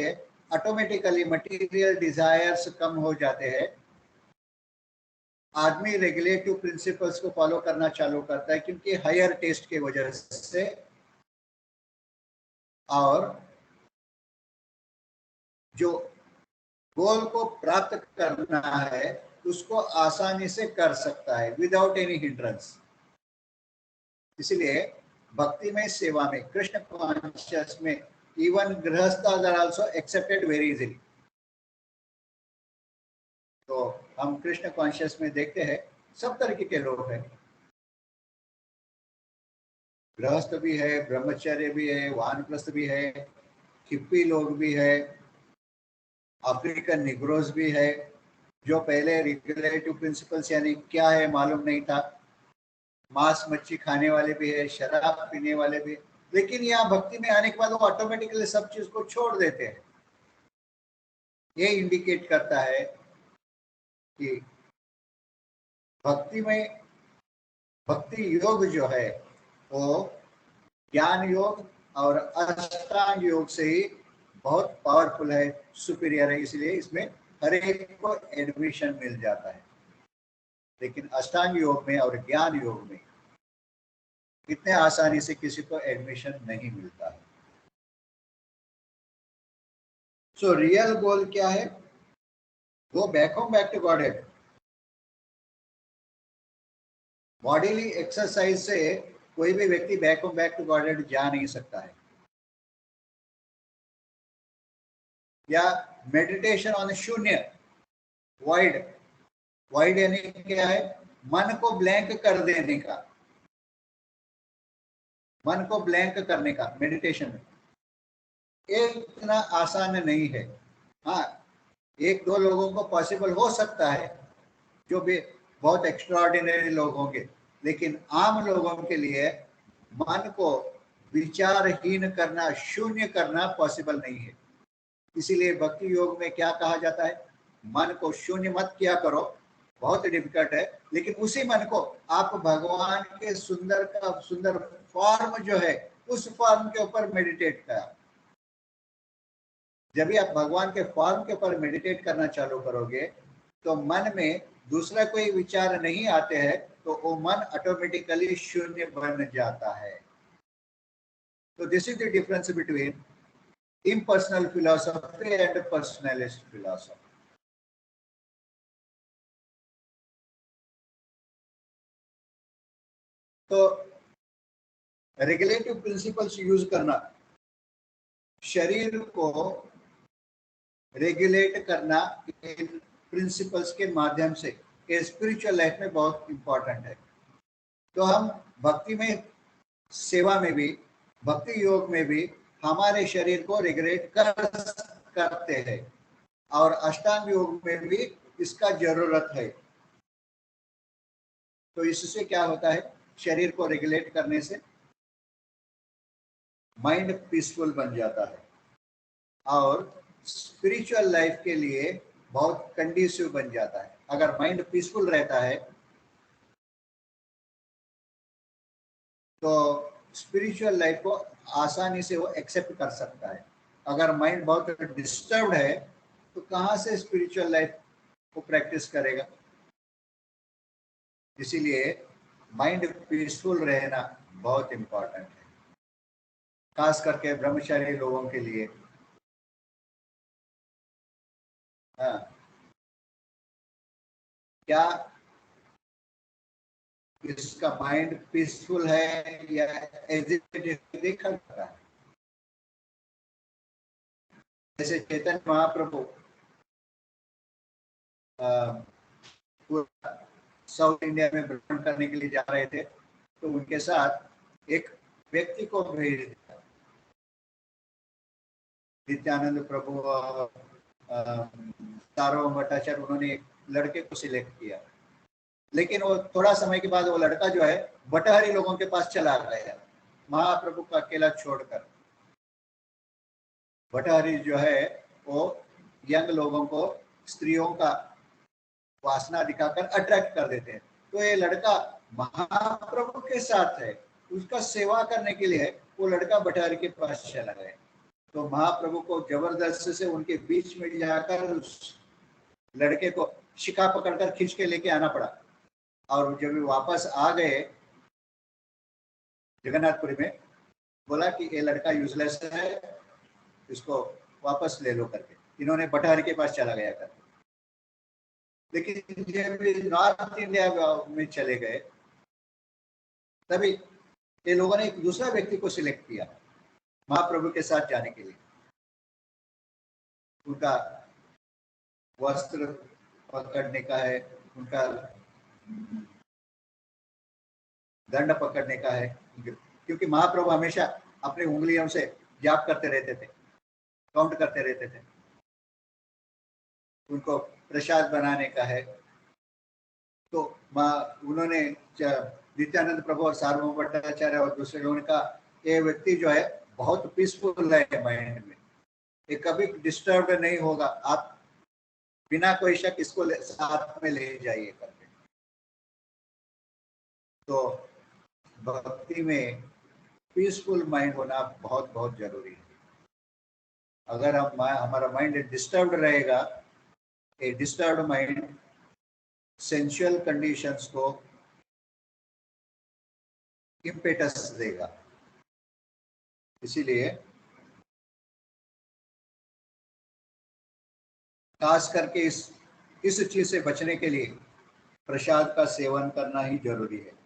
ऑटोमेटिकली मटेरियल डिजायर्स कम हो जाते हैं। आदमी रेगुलेटिव प्रिंसिपल्स को फॉलो करना चालू करता है, क्योंकि हायर टेस्ट के वजह से, और जो गोल को प्राप्त करना है उसको आसानी से कर सकता है विदाउट एनी हिंड्रेंस। इसलिए भक्ति में सेवा में कृष्ण कॉन्शियस में even grihastha are also accepted very easily. तो हम कृष्ण कॉन्शियस में देखते हैं सब तरीके के लोग हैं, गृहस्थ भी है, ब्रह्मचर्य भी है, वानप्रस्थ भी है, हिप्पी लोग भी है, अफ्रीकन निग्रोज भी है, जो पहले रेगुलेटिव प्रिंसिपल्स यानी क्या है मालूम नहीं था, मांस मच्छी खाने वाले भी है, शराब पीने वाले भी, लेकिन यहाँ भक्ति में आने के बाद वो ऑटोमेटिकली सब चीज को छोड़ देते हैं। ये इंडिकेट करता है कि भक्ति में, भक्ति योग जो है वो ज्ञान योग और अष्टांग योग से ही बहुत पावरफुल है, सुपीरियर है, इसलिए इसमें हर एक को एडमिशन मिल जाता है। लेकिन अष्टांग योग में और ज्ञान योग में इतने आसानी से किसी को एडमिशन नहीं मिलता है। सो रियल गोल क्या है? Go back home, back to Godhead. Bodily exercise से कोई भी व्यक्ति back home, back to Godhead जा नहीं सकता है। या meditation on shunya, void. Void यानी क्या है? मन को ब्लैंक कर देने का, मन को ब्लैंक करने का मेडिटेशन में। ये इतना आसान नहीं है। हाँ, एक दो लोगों को पॉसिबल हो सकता है, जो भी बहुत एक्स्ट्राऑर्डिनरी लोग होंगे, लेकिन आम लोगों के लिए मन को विचारहीन करना, शून्य करना पॉसिबल नहीं है। इसीलिए भक्ति योग में क्या कहा जाता है? मन को शून्य मत किया करो, बहुत डिफिकल्ट है, लेकिन उसी मन को आप भगवान के सुंदर का सुंदर फॉर्म जो है, उस फॉर्म के ऊपर मेडिटेट करा। जब भी आप भगवान के फॉर्म के ऊपर मेडिटेट करना चालू करोगे तो मन में दूसरा कोई विचार नहीं आते हैं, तो वो मन ऑटोमेटिकली शून्य बन जाता है। तो this is the difference between impersonal philosophy and personalist philosophy. तो रेगुलेटिव प्रिंसिपल्स यूज करना, शरीर को रेगुलेट करना इन प्रिंसिपल्स के माध्यम से स्पिरिचुअल लाइफ में बहुत इंपॉर्टेंट है। तो हम भक्ति में, सेवा में भी, भक्ति योग में भी हमारे शरीर को रेगुलेट करते हैं, और अष्टांग योग में भी इसका जरूरत है। तो इससे क्या होता है? शरीर को रेगुलेट करने से माइंड पीसफुल बन जाता है और स्पिरिचुअल लाइफ के लिए बहुत कंडीसिव बन जाता है। अगर माइंड पीसफुल रहता है तो स्पिरिचुअल लाइफ को आसानी से वो एक्सेप्ट कर सकता है। अगर माइंड बहुत डिस्टर्ब्ड है तो कहाँ से स्पिरिचुअल लाइफ को प्रैक्टिस करेगा? इसीलिए माइंड पीसफुल रहना बहुत इंपॉर्टेंट है, खास करके ब्रह्मचारी लोगों के लिए। हाँ, क्या इसका माइंड पीसफुल है या एजिटेटेड देखा जाता है। जैसे चैतन्य महाप्रभु साउथ इंडिया में भ्रमण करने के लिए जा रहे थे, तो उनके साथ एक व्यक्ति को भेज दिया, नित्यानंद प्रभु और सार्वभौम भट्टाचार्य, उन्होंने एक लड़के को सिलेक्ट किया। लेकिन वो थोड़ा समय के बाद वो लड़का जो है बटहरी लोगों के पास चला गया, महाप्रभु को अकेला छोड़कर। बटहरी जो है वो यंग लोगों को, स्त्रियों का वासना दिखाकर अट्रैक्ट कर देते हैं। तो ये लड़का महाप्रभु के साथ है, उसका सेवा करने के लिए वो लड़का बटहरी के पास चला गया। तो महाप्रभु को जबरदस्ती से उनके बीच में जाकर उस लड़के को शिखा पकड़कर खींच के लेके आना पड़ा। और जब भी वापस आ गए जगन्नाथपुरी में, बोला कि ये लड़का यूजलेस है, इसको वापस ले लो करके। इन्होंने बटहरी के पास चला गया करके। लेकिन जब नॉर्थ इंडिया में चले गए तभी ये लोगों ने एक दूसरा व्यक्ति को सिलेक्ट किया महाप्रभु के साथ जाने के लिए। उनका वस्त्र पकड़ने का है, उनका दंड पकड़ने का है, क्योंकि महाप्रभु हमेशा अपनी उंगलियों से जाप करते रहते थे, काउंट करते रहते थे। उनको प्रसाद बनाने का है। तो उन्होंने नित्यानंद प्रभु और सार्वभौम भट्टाचार्य और दूसरे लोगों ने कहा, ये व्यक्ति जो है बहुत पीसफुल है माइंड में, ये कभी डिस्टर्ब नहीं होगा, आप बिना कोई शक इसको साथ में ले जाइए करके। तो भक्ति में पीसफुल माइंड होना बहुत बहुत जरूरी है। अगर हमारा माइंड डिस्टर्ब्ड रहेगा, ए डिस्टर्ब्ड माइंड सेंसुअल कंडीशंस को इम्पेटस देगा। इसीलिए खास करके इस चीज से बचने के लिए प्रसाद का सेवन करना ही जरूरी है।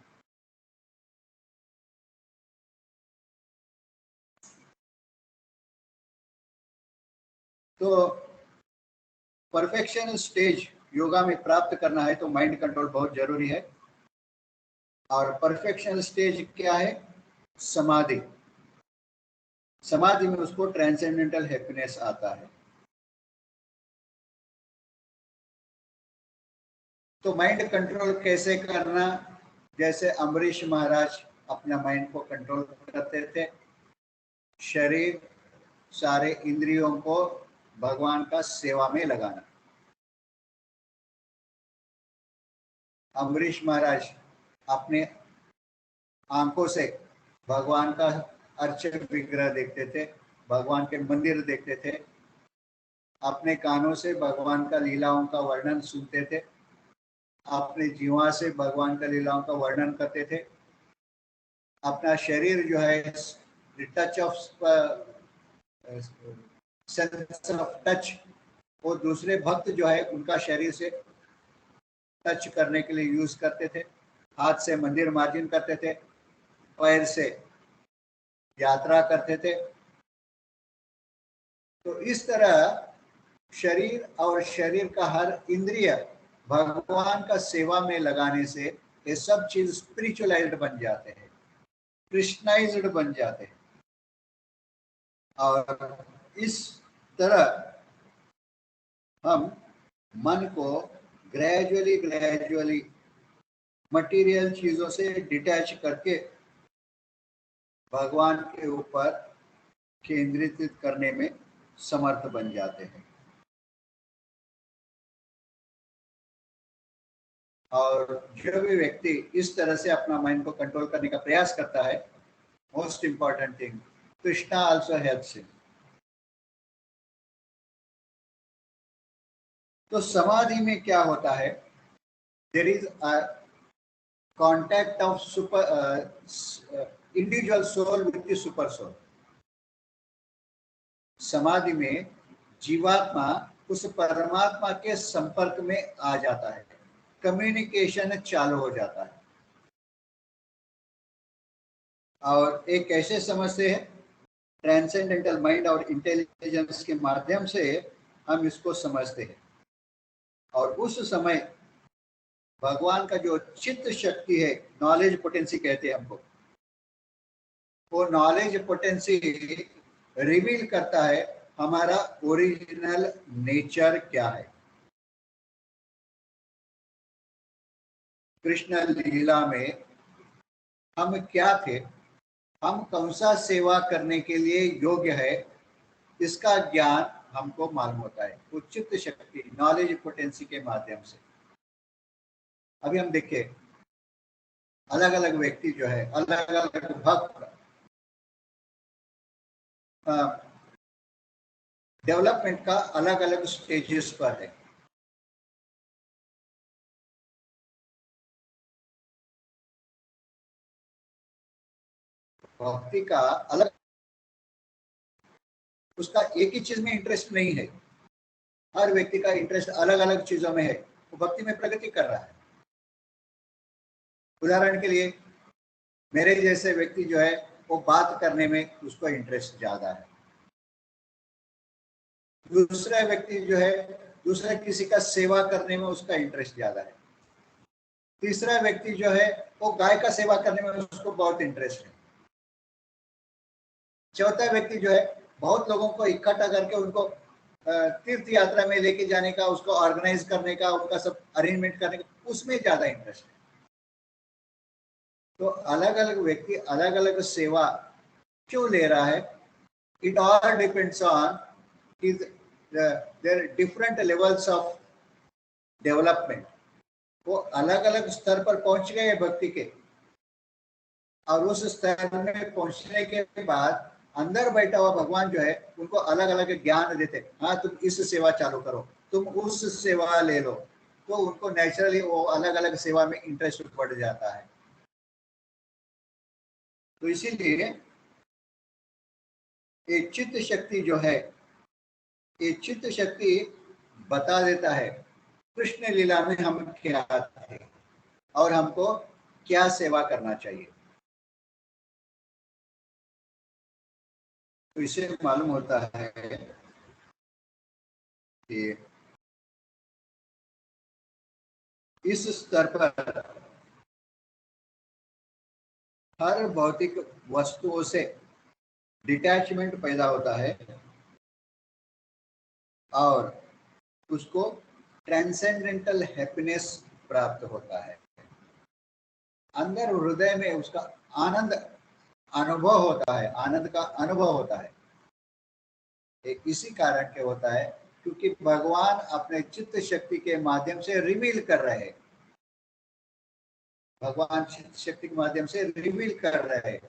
तो परफेक्शन स्टेज योगा में प्राप्त करना है तो माइंड कंट्रोल बहुत जरूरी है। और परफेक्शन स्टेज क्या है? समाधि। समाधि में उसको ट्रांसेंडेंटल हैप्पीनेस आता है। तो माइंड कंट्रोल कैसे करना? जैसे अम्बरीश महाराज अपना माइंड को कंट्रोल करते थे, शरीर सारे इंद्रियों को भगवान का सेवा में लगाना। अम्बरीश महाराज अपने आंखों से भगवान का अर्चक विग्रह देखते थे, भगवान के मंदिर देखते थे, अपने कानों से भगवान का लीलाओं का वर्णन सुनते थे, अपने जीवा से भगवान का लीलाओं का वर्णन करते थे। अपना शरीर जो है touch of sense of touch, वो दूसरे भक्त जो है उनका शरीर से टच करने के लिए यूज करते थे। हाथ से मंदिर मार्जन करते थे, पैर से यात्रा करते थे। तो इस तरह शरीर और शरीर का हर इंद्रिय भगवान का सेवा में लगाने से ये सब चीज स्पिरिचुअलाइज्ड बन जाते हैं, कृष्णाइज्ड बन जाते हैं। और इस तरह हम मन को ग्रेजुअली मटेरियल चीजों से डिटैच करके भगवान के ऊपर केंद्रित करने में समर्थ बन जाते हैं। और जो भी व्यक्ति इस तरह से अपना माइंड को कंट्रोल करने का प्रयास करता है, most important thing, Krishna also helps him. तो समाधि में क्या होता है? There is a contact of super individual soul with the super soul. समाधि में जीवात्मा उस परमात्मा के संपर्क में आ जाता है, कम्युनिकेशन चालू हो जाता है। और एक कैसे समझते हैं? ट्रांसेंडेंटल माइंड और इंटेलिजेंस के माध्यम से हम इसको समझते हैं। और उस समय भगवान का जो चित्त शक्ति है, नॉलेज पोटेंसी कहते हैं हमको, वो नॉलेज पोटेंसी रिवील करता है हमारा ओरिजिनल नेचर क्या है। कृष्ण लीला में हम क्या थे, हम कौन सा सेवा करने के लिए योग्य है, इसका ज्ञान हमको मालूम होता है वो चित्त शक्ति, नॉलेज पोटेंसी के माध्यम से। अभी हम देखिए, अलग अलग व्यक्ति जो है, अलग अलग भक्त डेवलपमेंट का अलग अलग स्टेजेस पर है। भक्ति का अलग, उसका एक ही चीज में इंटरेस्ट नहीं है, हर व्यक्ति का इंटरेस्ट अलग अलग चीजों में है, वो भक्ति में प्रगति कर रहा है। उदाहरण के लिए मेरे जैसे व्यक्ति जो है वो बात करने में उसको इंटरेस्ट ज्यादा है, दूसरा व्यक्ति जो है दूसरा किसी का सेवा करने में उसका इंटरेस्ट ज्यादा है, तीसरा व्यक्ति जो है वो गाय का सेवा करने में उसको बहुत इंटरेस्ट है, चौथा व्यक्ति जो है बहुत लोगों को इकट्ठा करके उनको तीर्थ यात्रा में लेके जाने का, उसको ऑर्गेनाइज करने का, उनका सब अरेंजमेंट करने का, उसमें ज्यादा इंटरेस्ट है। तो अलग अलग व्यक्ति अलग अलग सेवा क्यों ले रहा है? It all depends on their different levels of development. वो अलग अलग स्तर पर पहुंच गए भक्ति के, और उस स्तर में पहुंचने के बाद अंदर बैठा हुआ भगवान जो है उनको अलग अलग ज्ञान देते, हाँ तुम इस सेवा चालू करो, तुम उस सेवा ले लो, तो उनको नेचुरली वो अलग अलग सेवा में इंटरेस्ट बढ़ जाता है। तो इसीलिए ये चित्त शक्ति जो है, ये चित्त शक्ति बता देता है कृष्ण लीला में हम क्या थे और हमको क्या सेवा करना चाहिए। तो इससे मालूम होता है कि इस स्तर पर हर भौतिक वस्तुओं से डिटैचमेंट पैदा होता है और उसको ट्रांसेंडेंटल हैप्पीनेस प्राप्त होता है। अंदर हृदय में उसका आनंद अनुभव होता है, आनंद का अनुभव होता है। इसी कारण के होता है क्योंकि भगवान अपने चित्त शक्ति के माध्यम से रिवील कर रहे हैं, भगवान चित्त शक्ति के माध्यम से रिवील कर रहे हैं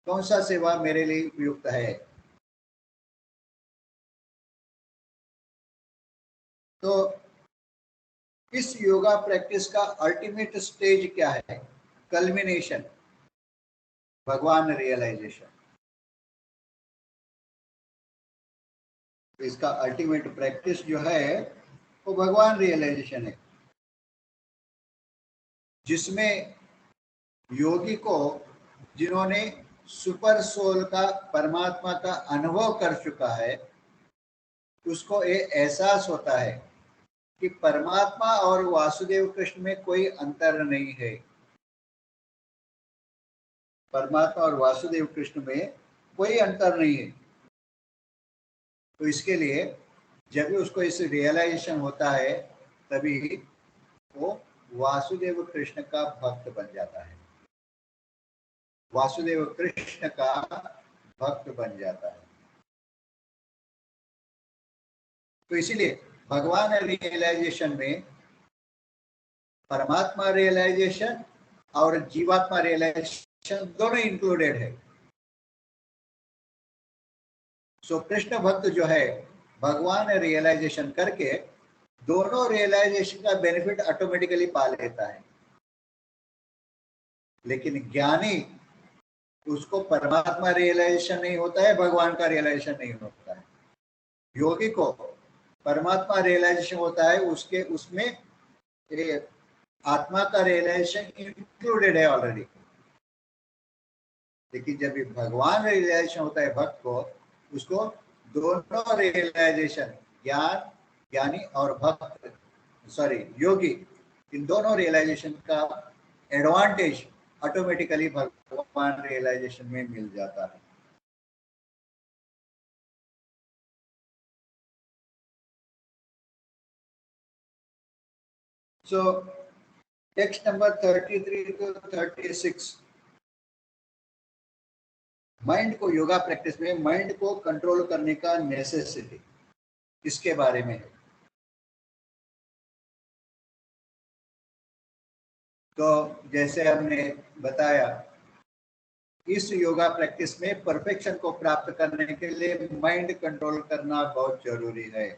कौन सा सेवा मेरे लिए उपयुक्त है। तो इस योगा प्रैक्टिस का अल्टीमेट स्टेज क्या है? कल्मिनेशन, भगवान रियलाइजेशन। तो इसका अल्टीमेट प्रैक्टिस जो है वो भगवान रियलाइजेशन है, जिसमें योगी को, जिन्होंने सुपर सोल का, परमात्मा का अनुभव कर चुका है, उसको ये एहसास होता है कि परमात्मा और वासुदेव कृष्ण में कोई अंतर नहीं है, परमात्मा और वासुदेव कृष्ण में कोई अंतर नहीं है। तो इसके लिए जब भी उसको इस रियलाइजेशन होता है तभी वो वासुदेव कृष्ण का भक्त बन जाता है, वासुदेव कृष्ण का भक्त बन जाता है। तो इसीलिए भगवान रियलाइजेशन में परमात्मा रियलाइजेशन और जीवात्मा रियलाइजेशन दोनों इंक्लूडेड है। सो कृष्ण भक्त जो है भगवान रियलाइजेशन करके दोनों रियलाइजेशन का बेनिफिट ऑटोमेटिकली पा लेता है। लेकिन ज्ञानी, उसको परमात्मा रियलाइजेशन नहीं होता है, भगवान का रियलाइजेशन नहीं होता है। योगी को परमात्मा रियलाइजेशन होता है, उसके उसमें आत्मा का रियलाइजेशन इंक्लूडेड है ऑलरेडी। लेकिन जब भी भगवान रियलाइजेशन होता है भक्त को, उसको दोनों रियलाइजेशन, ज्ञान, ज्ञानी और भक्त, सॉरी योगी, इन दोनों रियलाइजेशन का एडवांटेज ऑटोमेटिकली भगवान रियलाइजेशन में मिल जाता है। सो टेक्स्ट नंबर 33 to 36, माइंड को, योगा प्रैक्टिस में माइंड को कंट्रोल करने का नेसेसिटी, इसके बारे में है। तो जैसे हमने बताया, इस योगा प्रैक्टिस में परफेक्शन को प्राप्त करने के लिए माइंड कंट्रोल करना बहुत जरूरी है।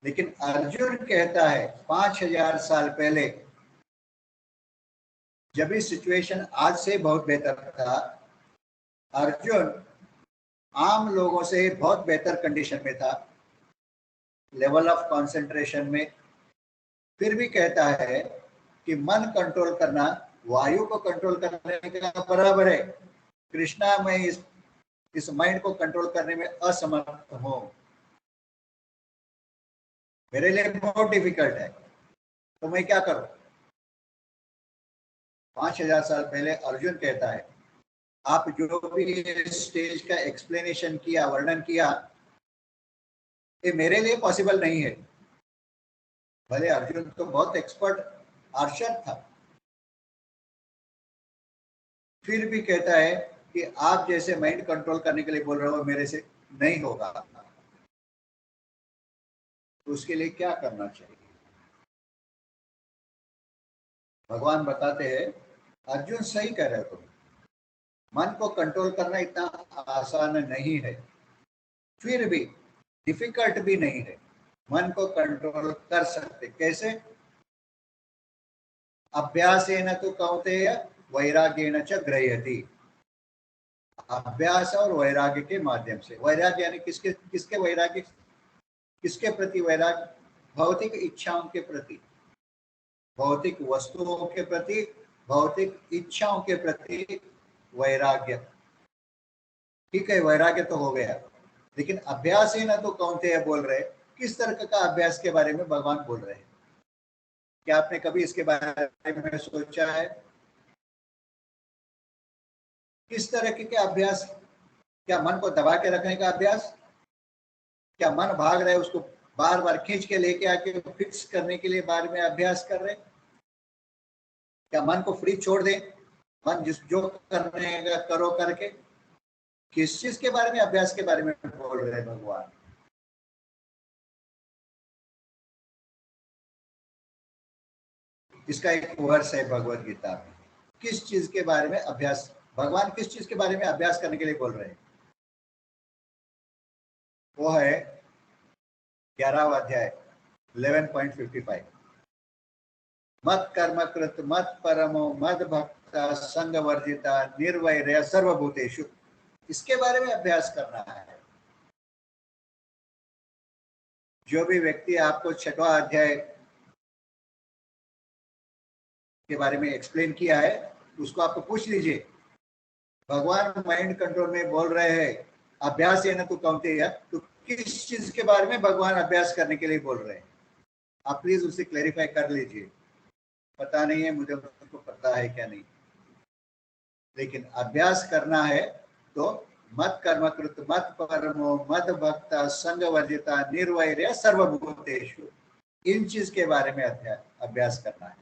लेकिन अर्जुन कहता है 5000 साल पहले, जब इस सिचुएशन आज से बहुत बेहतर था, अर्जुन आम लोगों से बहुत बेहतर कंडीशन में था, लेवल ऑफ कंसंट्रेशन में, फिर भी कहता है कि मन कंट्रोल करना वायु को कंट्रोल करने के बराबर है। कृष्णा, मैं इस माइंड को कंट्रोल करने में असमर्थ हूं, मेरे लिए बहुत डिफिकल्ट है, तो मैं क्या करूं? 5000 साल पहले अर्जुन कहता है, आप जो भी स्टेज का एक्सप्लेनेशन किया, वर्णन किया, ये मेरे लिए पॉसिबल नहीं है। भले अर्जुन तो बहुत एक्सपर्ट आर्चर था, फिर भी कहता है कि आप जैसे माइंड कंट्रोल करने के लिए बोल रहे हो, मेरे से नहीं होगा। तो उसके लिए क्या करना चाहिए? भगवान बताते हैं, अर्जुन सही कह रहे हो तुम, मन को कंट्रोल करना इतना आसान नहीं है, फिर भी डिफिकल्ट भी नहीं है। मन को कंट्रोल कर सकते कैसे? अभ्यासेन तो कौन्तेय वैराग्येण च गृह्यति। अभ्यास और वैराग्य के माध्यम से। वैराग्य यानी किसके किसके वैराग्य? किसके प्रति वैराग्य? भौतिक इच्छाओं के प्रति, भौतिक वस्तुओं के प्रति, भौतिक इच्छाओं के प्रति वैराग्य। ठीक है, वैराग्य तो हो गया, लेकिन अभ्यास ही ना तो कौन्तेय बोल रहे, किस तरह का अभ्यास के बारे में भगवान बोल रहे हैं? क्या आपने कभी इसके बारे में सोचा है? किस तरह के अभ्यास? क्या मन को दबा के रखने का अभ्यास? क्या मन भाग रहे उसको बार बार खींच के लेके आके फिक्स करने के लिए बारे में अभ्यास कर रहे? क्या मन को फ्री छोड़ दे, मन जिस जो करने का करो करके? किस चीज के बारे में अभ्यास के बारे में बोल रहे हैं भगवान? इसका एक वर्ष है भगवत गीता में। किस चीज के बारे में अभ्यास, भगवान किस चीज के बारे में अभ्यास करने के लिए बोल रहे हैं? वो है 11वां अध्याय 11.55। मत कर्म कृत मत परमो मद भक्ता संग वर्जिता निर्वैर्य सर्वभूतेषु। इसके बारे में अभ्यास करना है। जो भी व्यक्ति आपको 6वां अध्याय के बारे में एक्सप्लेन किया है उसको आपको पूछ लीजिए, भगवान माइंड कंट्रोल में बोल रहे हैं अभ्यास है ना तो कौनते है, तो किस चीज के बारे में भगवान अभ्यास करने के लिए बोल रहे हैं? आप प्लीज उसे क्लेरिफाई कर लीजिए। पता नहीं है मुझे, उसको पता है क्या नहीं, लेकिन अभ्यास करना है तो मत कर्म कृत मत परमो मद भक्ता संग वर्जिता निर्वैर्य सर्वभूतेषु, इन चीज के बारे में अभ्यास करना है।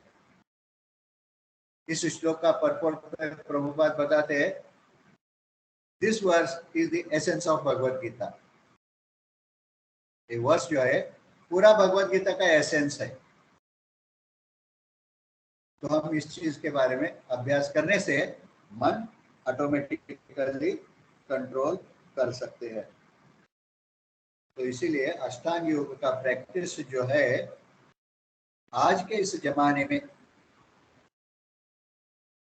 इस श्लोक का पर्पट प्रभुपाद बताते हैं, this verse is the essence of Bhagavad Gita. ये वर्स जो है पूरा भगवत गीता का एसेंस है। तो हम इस चीज के बारे में अभ्यास करने से मन ऑटोमेटिकली कंट्रोल कर सकते हैं। तो इसीलिए अष्टांग योग का प्रैक्टिस जो है आज के इस जमाने में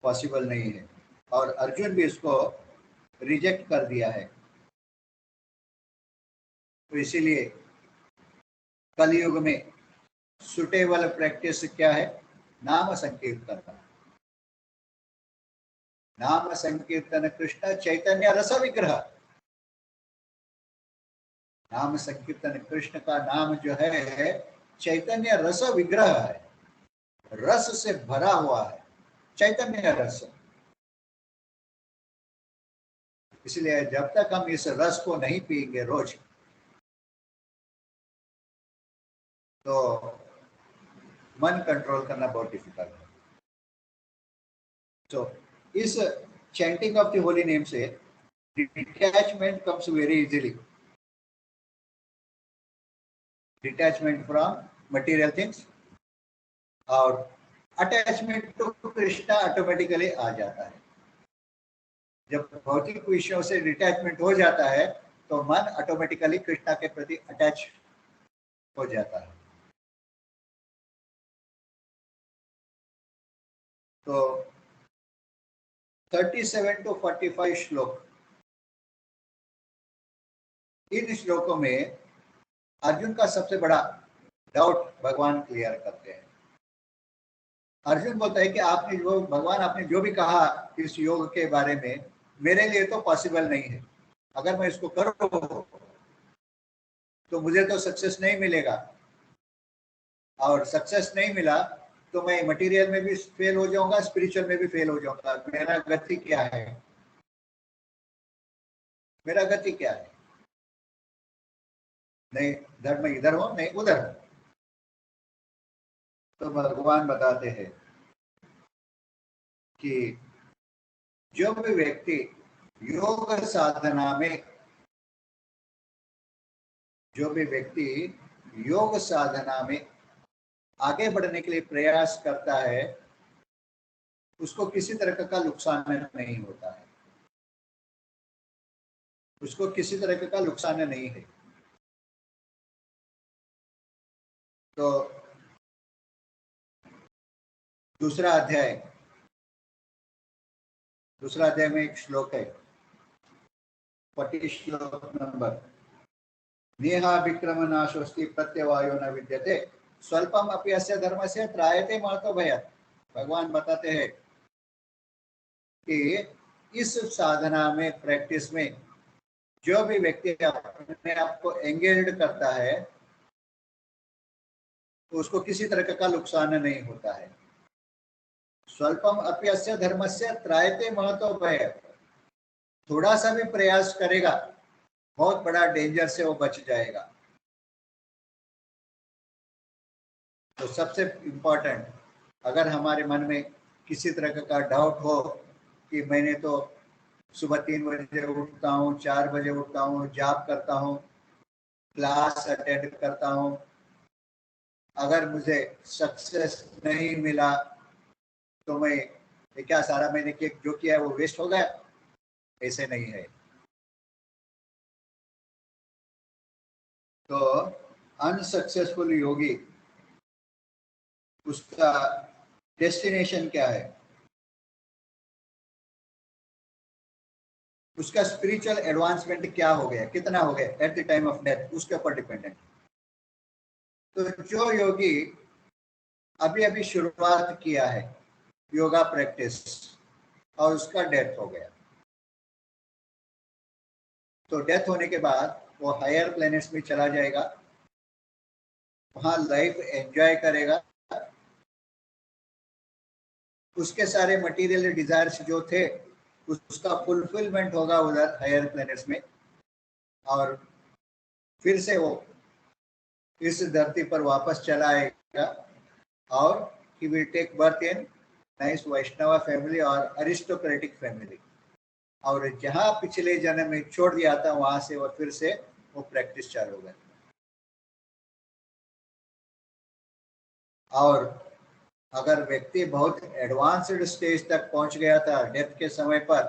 पॉसिबल नहीं है, और अर्जुन भी इसको रिजेक्ट कर दिया है। तो इसीलिए कलयुग में सुटेबल प्रैक्टिस क्या है? नाम संकीर्तन। नाम संकीर्तन कृष्ण चैतन्य रस विग्रह। नाम संकीर्तन कृष्ण का नाम जो है चैतन्य रस विग्रह है, रस से भरा हुआ है, चैतन्य रस। इसलिए जब तक हम इस रस को नहीं पिएंगे रोज, तो मन कंट्रोल करना बहुत डिफिकल्ट है। तो इस chanting of the holy name से detachment comes very easily. Detachment from material things और अटैचमेंट टू कृष्णा ऑटोमेटिकली आ जाता है। जब भौतिक विषयों से डिटैचमेंट हो जाता है तो मन ऑटोमेटिकली कृष्णा के प्रति अटैच हो जाता है। तो 37 to 45 श्लोक, इन श्लोकों में अर्जुन का सबसे बड़ा डाउट भगवान क्लियर करते हैं। अर्जुन बोलता है कि आपने जो भगवान आपने जो भी कहा इस योग के बारे में, मेरे लिए तो पॉसिबल नहीं है। अगर मैं इसको करूं तो मुझे तो सक्सेस नहीं मिलेगा, और सक्सेस नहीं मिला तो मैं मटेरियल में भी फेल हो जाऊंगा, स्पिरिचुअल में भी फेल हो जाऊंगा। मेरा गति क्या है? मेरा गति क्या है? नहीं इधर मैं इधर हूं, नहीं उधर हूं। तो भगवान बताते हैं कि जो भी व्यक्ति योग साधना में, जो भी व्यक्ति योग साधना में आगे बढ़ने के लिए प्रयास करता है उसको किसी तरह का नुकसान नहीं होता है। उसको किसी तरह का नुकसान नहीं है। तो दूसरा अध्याय में एक श्लोक है, 40 श्लोक नंबर, नेहा विक्रम नाशोस्ति प्रत्यवायो न विद्यते स्वल्पम अपि अस्य धर्म से त्रायते महतो भयात्। भगवान बताते हैं कि इस साधना में, प्रैक्टिस में जो भी व्यक्ति अपने आप को एंगेज्ड करता है तो उसको किसी तरह का नुकसान नहीं होता है। स्वल्पम अपि अस्य धर्मस्य त्रायते महतो भयात्, थोड़ा सा भी प्रयास करेगा बहुत बड़ा डेंजर से वो बच जाएगा। तो सबसे इम्पोर्टेंट, अगर हमारे मन में किसी तरह का डाउट हो कि मैंने तो सुबह 3 बजे उठता हूँ, 4 बजे उठता हूँ, जॉब करता हूँ, क्लास अटेंड करता हूँ, अगर मुझे सक्सेस नहीं मिला तो मैं क्या सारा मैंने जो किया है वो वेस्ट हो गया? ऐसे नहीं है। तो अनसक्सेसफुल योगी, उसका डेस्टिनेशन क्या है, उसका स्पिरिचुअल एडवांसमेंट क्या हो गया, कितना हो गया at the time of death, उसके ऊपर डिपेंडेंट। तो जो योगी अभी अभी शुरुआत किया है योगा प्रैक्टिस और उसका डेथ हो गया, तो डेथ होने के बाद वो हायर प्लैनेट्स में चला जाएगा, वहां लाइफ एंजॉय करेगा, उसके सारे मटेरियल डिजायर्स जो थे उसका फुलफिलमेंट होगा उधर हायर प्लैनेट्स में, और फिर से वो इस धरती पर वापस चला आएगा और ही will take birth in nice Vaishnava family और अरिस्टोक्रेटिक फैमिली, और जहां पिछले जन्म में छोड़ दिया था वहां से वो फिर से वो प्रैक्टिस चालू होगा। और अगर व्यक्ति बहुत एडवांस्ड स्टेज तक पहुंच गया था डेथ के समय पर,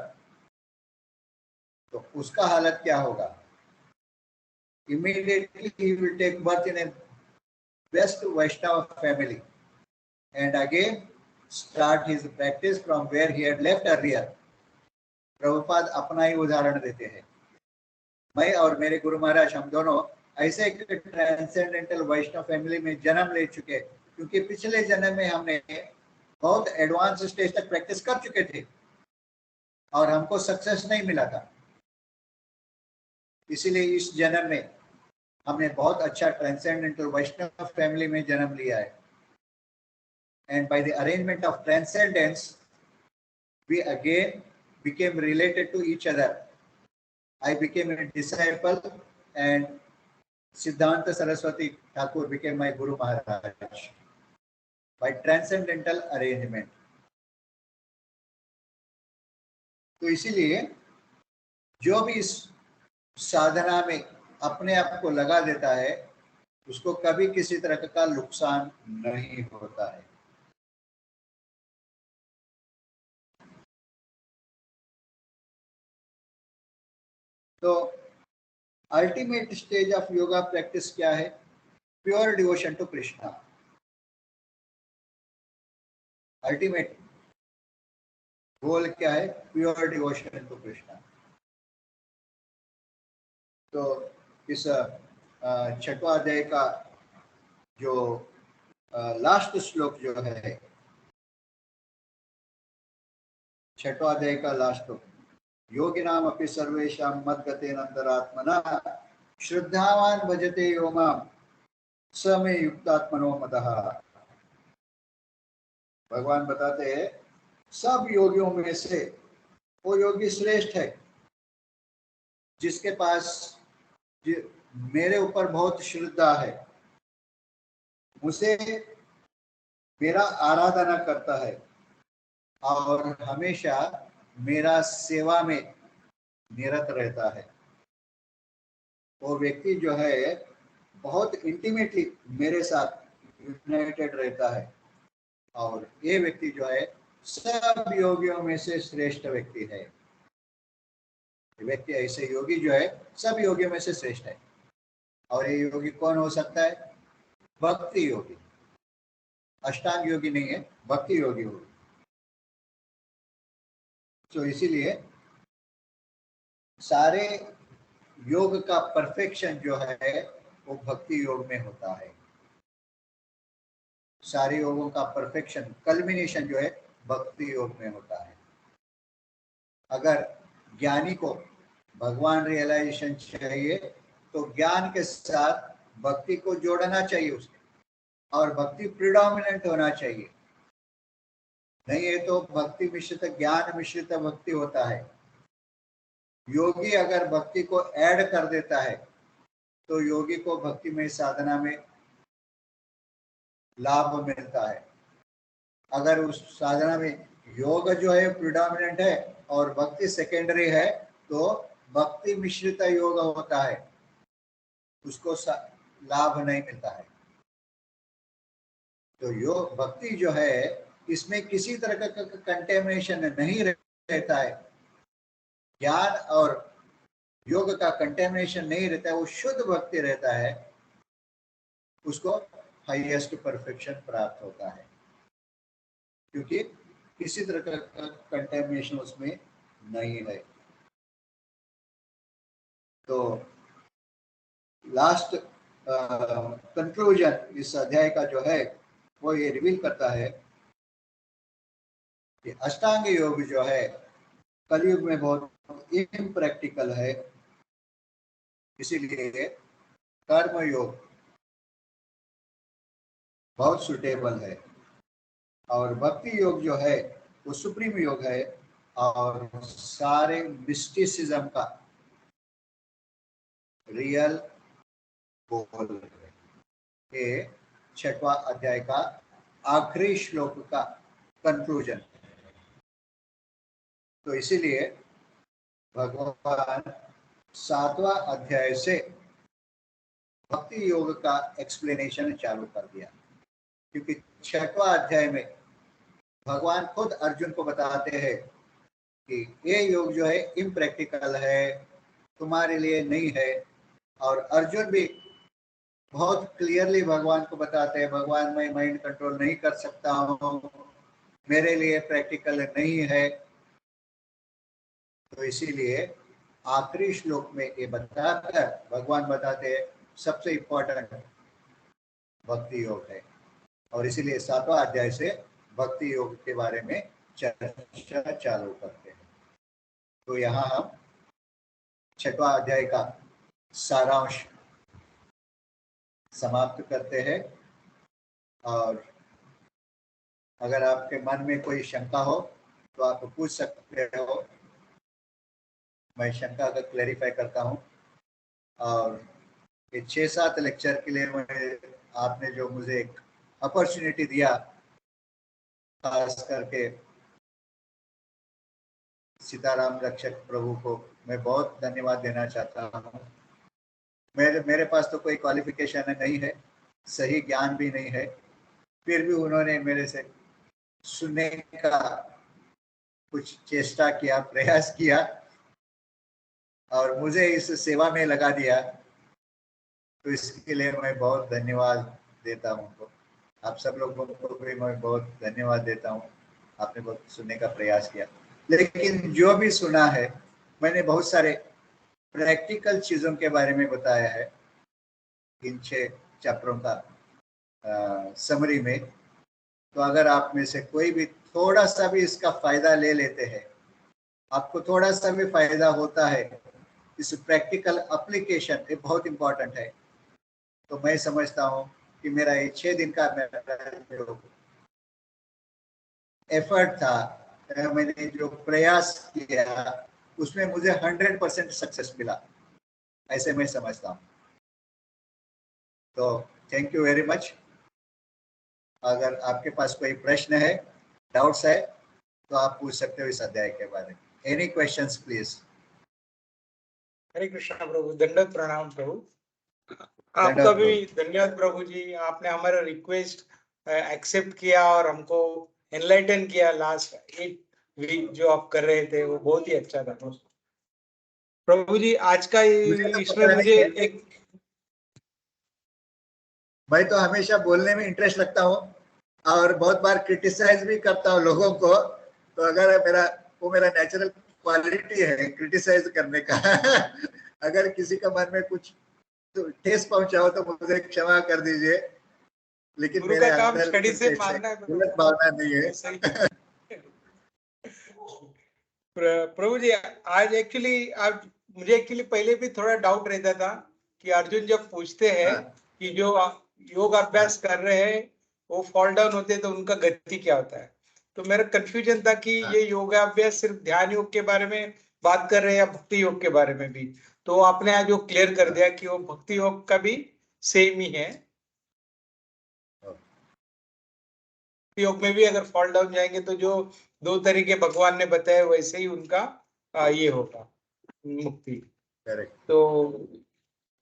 तो उसका हालत क्या होगा? Immediately he will take birth in a best Vaishnava family and again start his practice from where he had left earlier। Prabhupada अपना ही उदाहरण देते हैं, मैं और मेरे गुरु महाराज हम दोनों ऐसे एक ट्रांसेंडेंटल वैष्णव फैमिली में जन्म ले चुके, क्योंकि पिछले जन्म में हमने बहुत एडवांस स्टेज तक प्रैक्टिस कर चुके थे और हमको सक्सेस नहीं मिला था, इसीलिए इस जन्म में हमने बहुत अच्छा ट्रांसेंडेंटल वैष्णव फैमिली में जन्म लिया है। And by the arrangement of transcendence, we again became related to each other. I became a disciple and Siddhanta Saraswati Thakur became my Guru Maharaj by transcendental arrangement। तो इसीलिए जो भी इस साधना में अपने आप को लगा देता है उसको कभी किसी तरह का नुकसान नहीं होता है। तो ultimate stage of yoga practice क्या है? Pure devotion to Krishna. Ultimate goal क्या है? Pure devotion to Krishna. तो इस छठवां अध्याय का जो लास्ट श्लोक जो है, छठवां अध्याय का लास्ट श्लोक, योगिनाम अपि सर्वेषां मद्गतेन अंतरात्मना श्रद्धावान भजते यो मां स मे युक्तात्मनो मतः। भगवान बताते हैं सब योगियों में से वो योगी श्रेष्ठ है जिसके पास मेरे ऊपर बहुत श्रद्धा है, मुझे मेरा आराधना करता है और हमेशा मेरा सेवा में निरत रहता है। वो व्यक्ति जो है बहुत इंटीमेटली मेरे साथ यूनाइटेड रहता है, और ये व्यक्ति जो है सब योगियों में से श्रेष्ठ व्यक्ति है। व्यक्ति ऐसे योगी जो है सब योगियों में से श्रेष्ठ है। और ये योगी कौन हो सकता है? भक्ति योगी, अष्टांग योगी नहीं है, भक्ति योगी होगी। तो इसीलिए सारे योग का परफेक्शन जो है वो भक्ति योग में होता है। सारे योगों का परफेक्शन, कल्मिनेशन जो है भक्ति योग में होता है। अगर ज्ञानी को भगवान रियलाइजेशन चाहिए तो ज्ञान के साथ भक्ति को जोड़ना चाहिए उसके, और भक्ति प्रिडोमिनेंट होना चाहिए। नहीं है तो भक्ति मिश्रित, ज्ञान मिश्रित भक्ति होता है। योगी अगर भक्ति को ऐड कर देता है तो योगी को भक्ति में साधना में लाभ मिलता है। अगर उस साधना में योग जो है प्रिडोमिनेंट है और भक्ति सेकेंडरी है तो भक्ति मिश्रित योग होता है, उसको लाभ नहीं मिलता है। तो योग भक्ति जो है इसमें किसी तरह का कंटेमिनेशन नहीं रहता है। ज्ञान और योग का कंटेमिनेशन नहीं रहता है, वो शुद्ध भक्ति रहता है, उसको हाईएस्ट परफेक्शन प्राप्त होता है, क्योंकि किसी तरह का कंटेमिनेशन उसमें नहीं है। तो लास्ट कंक्लूजन इस अध्याय का जो है वो ये रिवील करता है कि अष्टांग योग जो है कलयुग में बहुत इम्प्रैक्टिकल है, इसीलिए कर्म योग बहुत सुटेबल है। और भक्ति योग जो है वो सुप्रीम योग है और सारे मिस्टिसिज्म का रियल गोल है। ये 6वां अध्याय का आखिरी श्लोक का कंक्लूजन। तो इसीलिए भगवान 7वां अध्याय से भक्ति योग का एक्सप्लेनेशन चालू कर दिया, क्योंकि 6वां अध्याय में भगवान खुद अर्जुन को बताते हैं कि ये योग जो है इम्प्रैक्टिकल है, तुम्हारे लिए नहीं है। और अर्जुन भी बहुत क्लियरली भगवान को बताते हैं, भगवान मैं माइंड कंट्रोल नहीं कर सकता हूँ, मेरे लिए प्रैक्टिकल नहीं है। तो इसीलिए आखिरी श्लोक में ये बताकर भगवान बताते हैं सबसे इम्पोर्टेंट भक्ति योग है। और इसीलिए 7वां अध्याय से भक्ति योग के बारे में चर्चा चालू करते हैं। तो यहाँ हम 6वां अध्याय का सारांश समाप्त करते हैं। और अगर आपके मन में कोई शंका हो तो आप पूछ सकते हो, मैं शंका का क्लैरिफाई करता हूँ। और ये 6-7 लेक्चर के लिए मैं आपने जो मुझे एक अपॉर्चुनिटी दिया, खास करके सीताराम रक्षक प्रभु को मैं बहुत धन्यवाद देना चाहता हूँ। मेरे पास तो कोई क्वालिफिकेशन नहीं है, सही ज्ञान भी नहीं है, फिर भी उन्होंने मेरे से सुनने का कुछ चेष्टा किया, प्रयास किया और मुझे इस सेवा में लगा दिया। तो इसके लिए मैं बहुत धन्यवाद देता हूँ उनको। आप सब लोगों को भी मैं बहुत धन्यवाद देता हूँ, आपने बहुत सुनने का प्रयास किया। लेकिन जो भी सुना है मैंने बहुत सारे प्रैक्टिकल चीज़ों के बारे में बताया है इन 6 चैप्टरों का समरी में। तो अगर आप में से कोई भी थोड़ा सा भी इसका फायदा ले लेते हैं, आपको थोड़ा सा भी फायदा होता है, इस प्रैक्टिकल एप्लीकेशन ये बहुत इंपॉर्टेंट है, तो मैं समझता हूँ कि मेरा ये 6 दिन का मेरा जो एफर्ट था, मैंने जो प्रयास किया उसमें मुझे 100% सक्सेस मिला, ऐसे मैं समझता हूँ। तो थैंक यू वेरी मच। अगर आपके पास कोई प्रश्न है, डाउट्स है, तो आप पूछ सकते हो इस अध्याय के बारे में। Any questions please. Hare Krishna प्रभु, दंडवत प्रणाम प्रभु। आपका भी धन्यवाद प्रभु जी, आपने हमारा रिक्वेस्ट एक्सेप्ट किया और हमको एनलाइटन किया। लास्ट 8 वीक जो आप कर रहे थे वो बहुत ही अच्छा था। प्रभु जी आज का मुझे तो इसमें पता मुझे नहीं है। एक मैं तो हमेशा बोलने में इंटरेस्ट रखता हूँ और बहुत बार क्रिटिसाइज भी करता हूँ लोगों को। तो अगर मेरा नेचुरल क्वालिटी है क्रिटिसाइज करने का। अगर किसी का मन में कुछ तो ठेस पहुंचाओ तो मुझे क्षमा कर दीजिए, लेकिन गुरु मेरे का काम अंदर छड़ी कुछ से ऐसे मारना है गलत प्रभु। भावना नहीं है। ऐसा ही प्रभु जी आज एक्चुअली आप मुझे एक्चुअली पहले भी थोड़ा डाउट रहता था कि अर्जुन जब पूछते हैं हाँ, कि जो योग अभ्यास कर रहे हैं वो फॉल डाउन होते हैं तो उनका गति क्या होता है। तो मेरा कंफ्यूजन था कि हाँ, ये योगाभ्यास सिर्फ ध्यान योग के बारे में बात कर रहे हैं या भक्ति योग के बारे में भी। तो आपने आज वो क्लियर कर दिया कि वो भक्ति योग का भी सेम ही है। योग में भी अगर फॉल डाउन जाएंगे तो जो दो तरीके भगवान ने बताए वैसे ही उनका ये होगा मुक्ति। करेक्ट। तो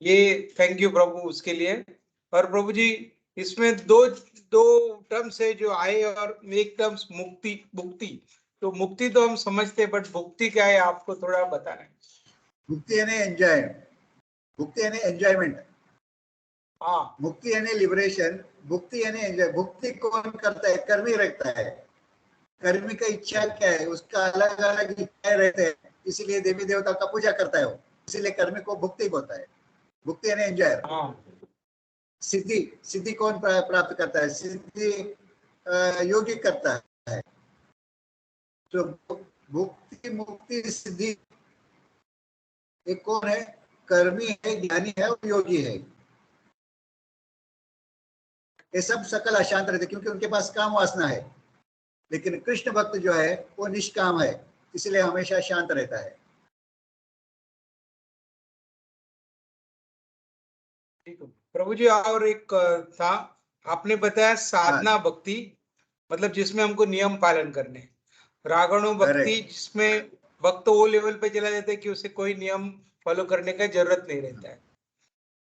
ये थैंक यू प्रभु उसके लिए। और प्रभु जी इसमें दो दो टर्म्स है जो आए और एक टर्म्स मुक्ति भुक्ति। तो मुक्ति तो हम समझते हैं बट भुक्ति क्या है आपको थोड़ा बताना है। मुक्ति यानी एंजॉय, मुक्ति यानी एंजॉयमेंट, हाँ मुक्ति यानी लिबरेशन, भुक्ति यानी एंजॉय। भुक्ति कौन करता है? कर्मी रहता है। कर्मी का इच्छा क्या है? उसका अलग अलग इच्छाएं रहते हैं, इसीलिए देवी देवता का पूजा करता है वो, इसीलिए कर्मी को भुक्ति बोलता है। भुक्ति यानी एंजॉयर। हाँ सिद्धि, सिद्धि कौन प्राप्त करता है? सिद्धि योगी करता है। तो भुक्ति मुक्ति सिद्धि एक कौन है? कर्मी है, ज्ञानी है और योगी है। ये सब सकल अशांत रहते क्योंकि उनके पास काम वासना है। लेकिन कृष्ण भक्त जो है वो निष्काम है, इसलिए हमेशा शांत रहता है। ठीक है प्रभु जी। और एक था आपने बताया हाँ, साधना भक्ति मतलब जिसमें हमको नियम पालन करने। रागणो भक्ति करेक्ट। जिसमें भक्त वो लेवल पे चला जाता है कि उसे कोई नियम फॉलो करने का जरूरत नहीं रहता है।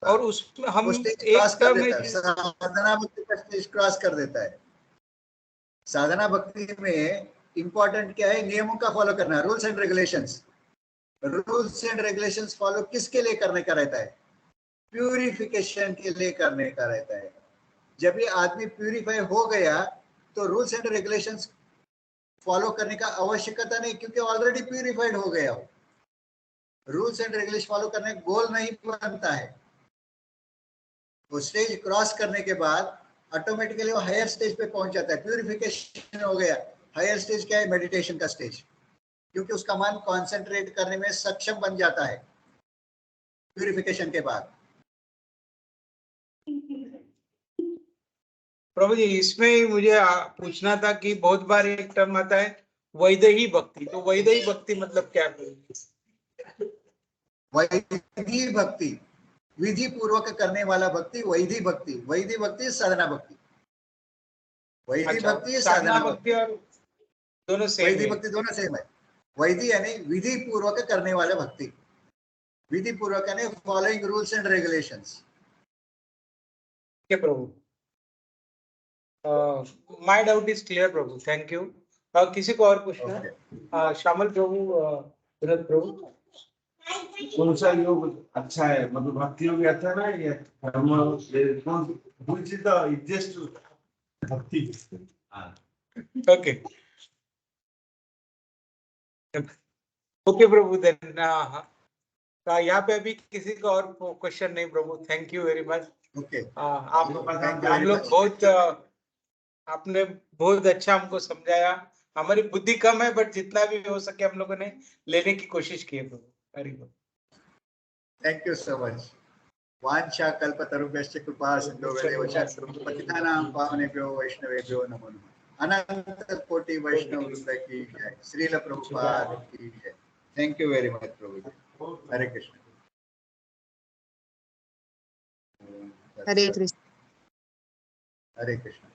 और उसमें हम वो स्टेज क्रॉस एक कर टर्म है देता है, साधना भक्ति का स्टेज क्रॉस कर देता है। साधना भक्ति में इंपॉर्टेंट क्या है? नियमों का फॉलो करना, rules and regulations. Rules and regulations follow किसके लिए करने का रहता है? प्यूरिफिकेशन के लिए करने का रहता है। जब ये आदमी प्यूरिफाई हो गया तो रूल्स एंड रेगुलेशंस फॉलो करने का आवश्यकता नहीं, क्योंकि ऑलरेडी प्यूरिफाइड हो गया हो। रूल्स एंड रेगुलेशन फॉलो करने का गोल नहीं बनता है। वो स्टेज क्रॉस करने के बाद ऑटोमेटिकली वो हायर स्टेज पे पहुंच जाता है। प्यूरिफिकेशन हो गया। हायर स्टेज क्या है? मेडिटेशन का स्टेज, क्योंकि उसका मन कंसंट्रेट करने में सक्षम बन जाता है प्यूरिफिकेशन के बाद। प्रभु जी इसमें मुझे पूछना था कि बहुत बार एक टर्म आता है वैदेही भक्ति। तो वैदेही भक्ति मतलब क्या है? वैधि भक्ति, विधि पूर्वक करने वाला भक्ति वैधि भक्ति। वैधि भक्ति साधना भक्ति। वैधि अच्छा भक्ति साधना साधना भक्ति भक्ति। और दोनों सेम वैधि है। भक्ति दोनों सेम है। वैधि यानी विधि पूर्वक करने वाला भक्ति। विधि पूर्वक यानी फॉलोइंग रूल्स एंड रेगुलेशंस। क्या प्रभु माय डाउट इज क्लियर प्रभु थैंक यू। किसी को और पूछना ओके। है? शामिल प्रभु विनोद प्रभु। कौन सा योग अच्छा है? मतलब भक्ति योग अच्छा है ना ये कर्म? which is the easiest भक्ति? हाँ। ओके ओके प्रभु देन यहाँ पे अभी किसी का और क्वेश्चन नहीं प्रभु thank you very much. Okay, आप थैंक यू हम वेरी लोग मच। बहुत आपने बहुत अच्छा हमको समझाया। हमारी बुद्धि कम है बट जितना भी हो सके हम लोगों ने लेने की कोशिश की है प्रभु। हरि बोल। Thank you so much. वांछा कल्पतरुभ्यश्च कृपा सिन्धुभ्यो एव च पतितानां पावनेभ्यो वैष्णवेभ्यो नमो नमः। अनंत कोटि वैष्णव वृंद की जय। श्रील प्रभुपाद की जय। थैंक यू वेरी मच प्रभु जी। हरे कृष्ण। हरे कृष्ण। हरे कृष्ण।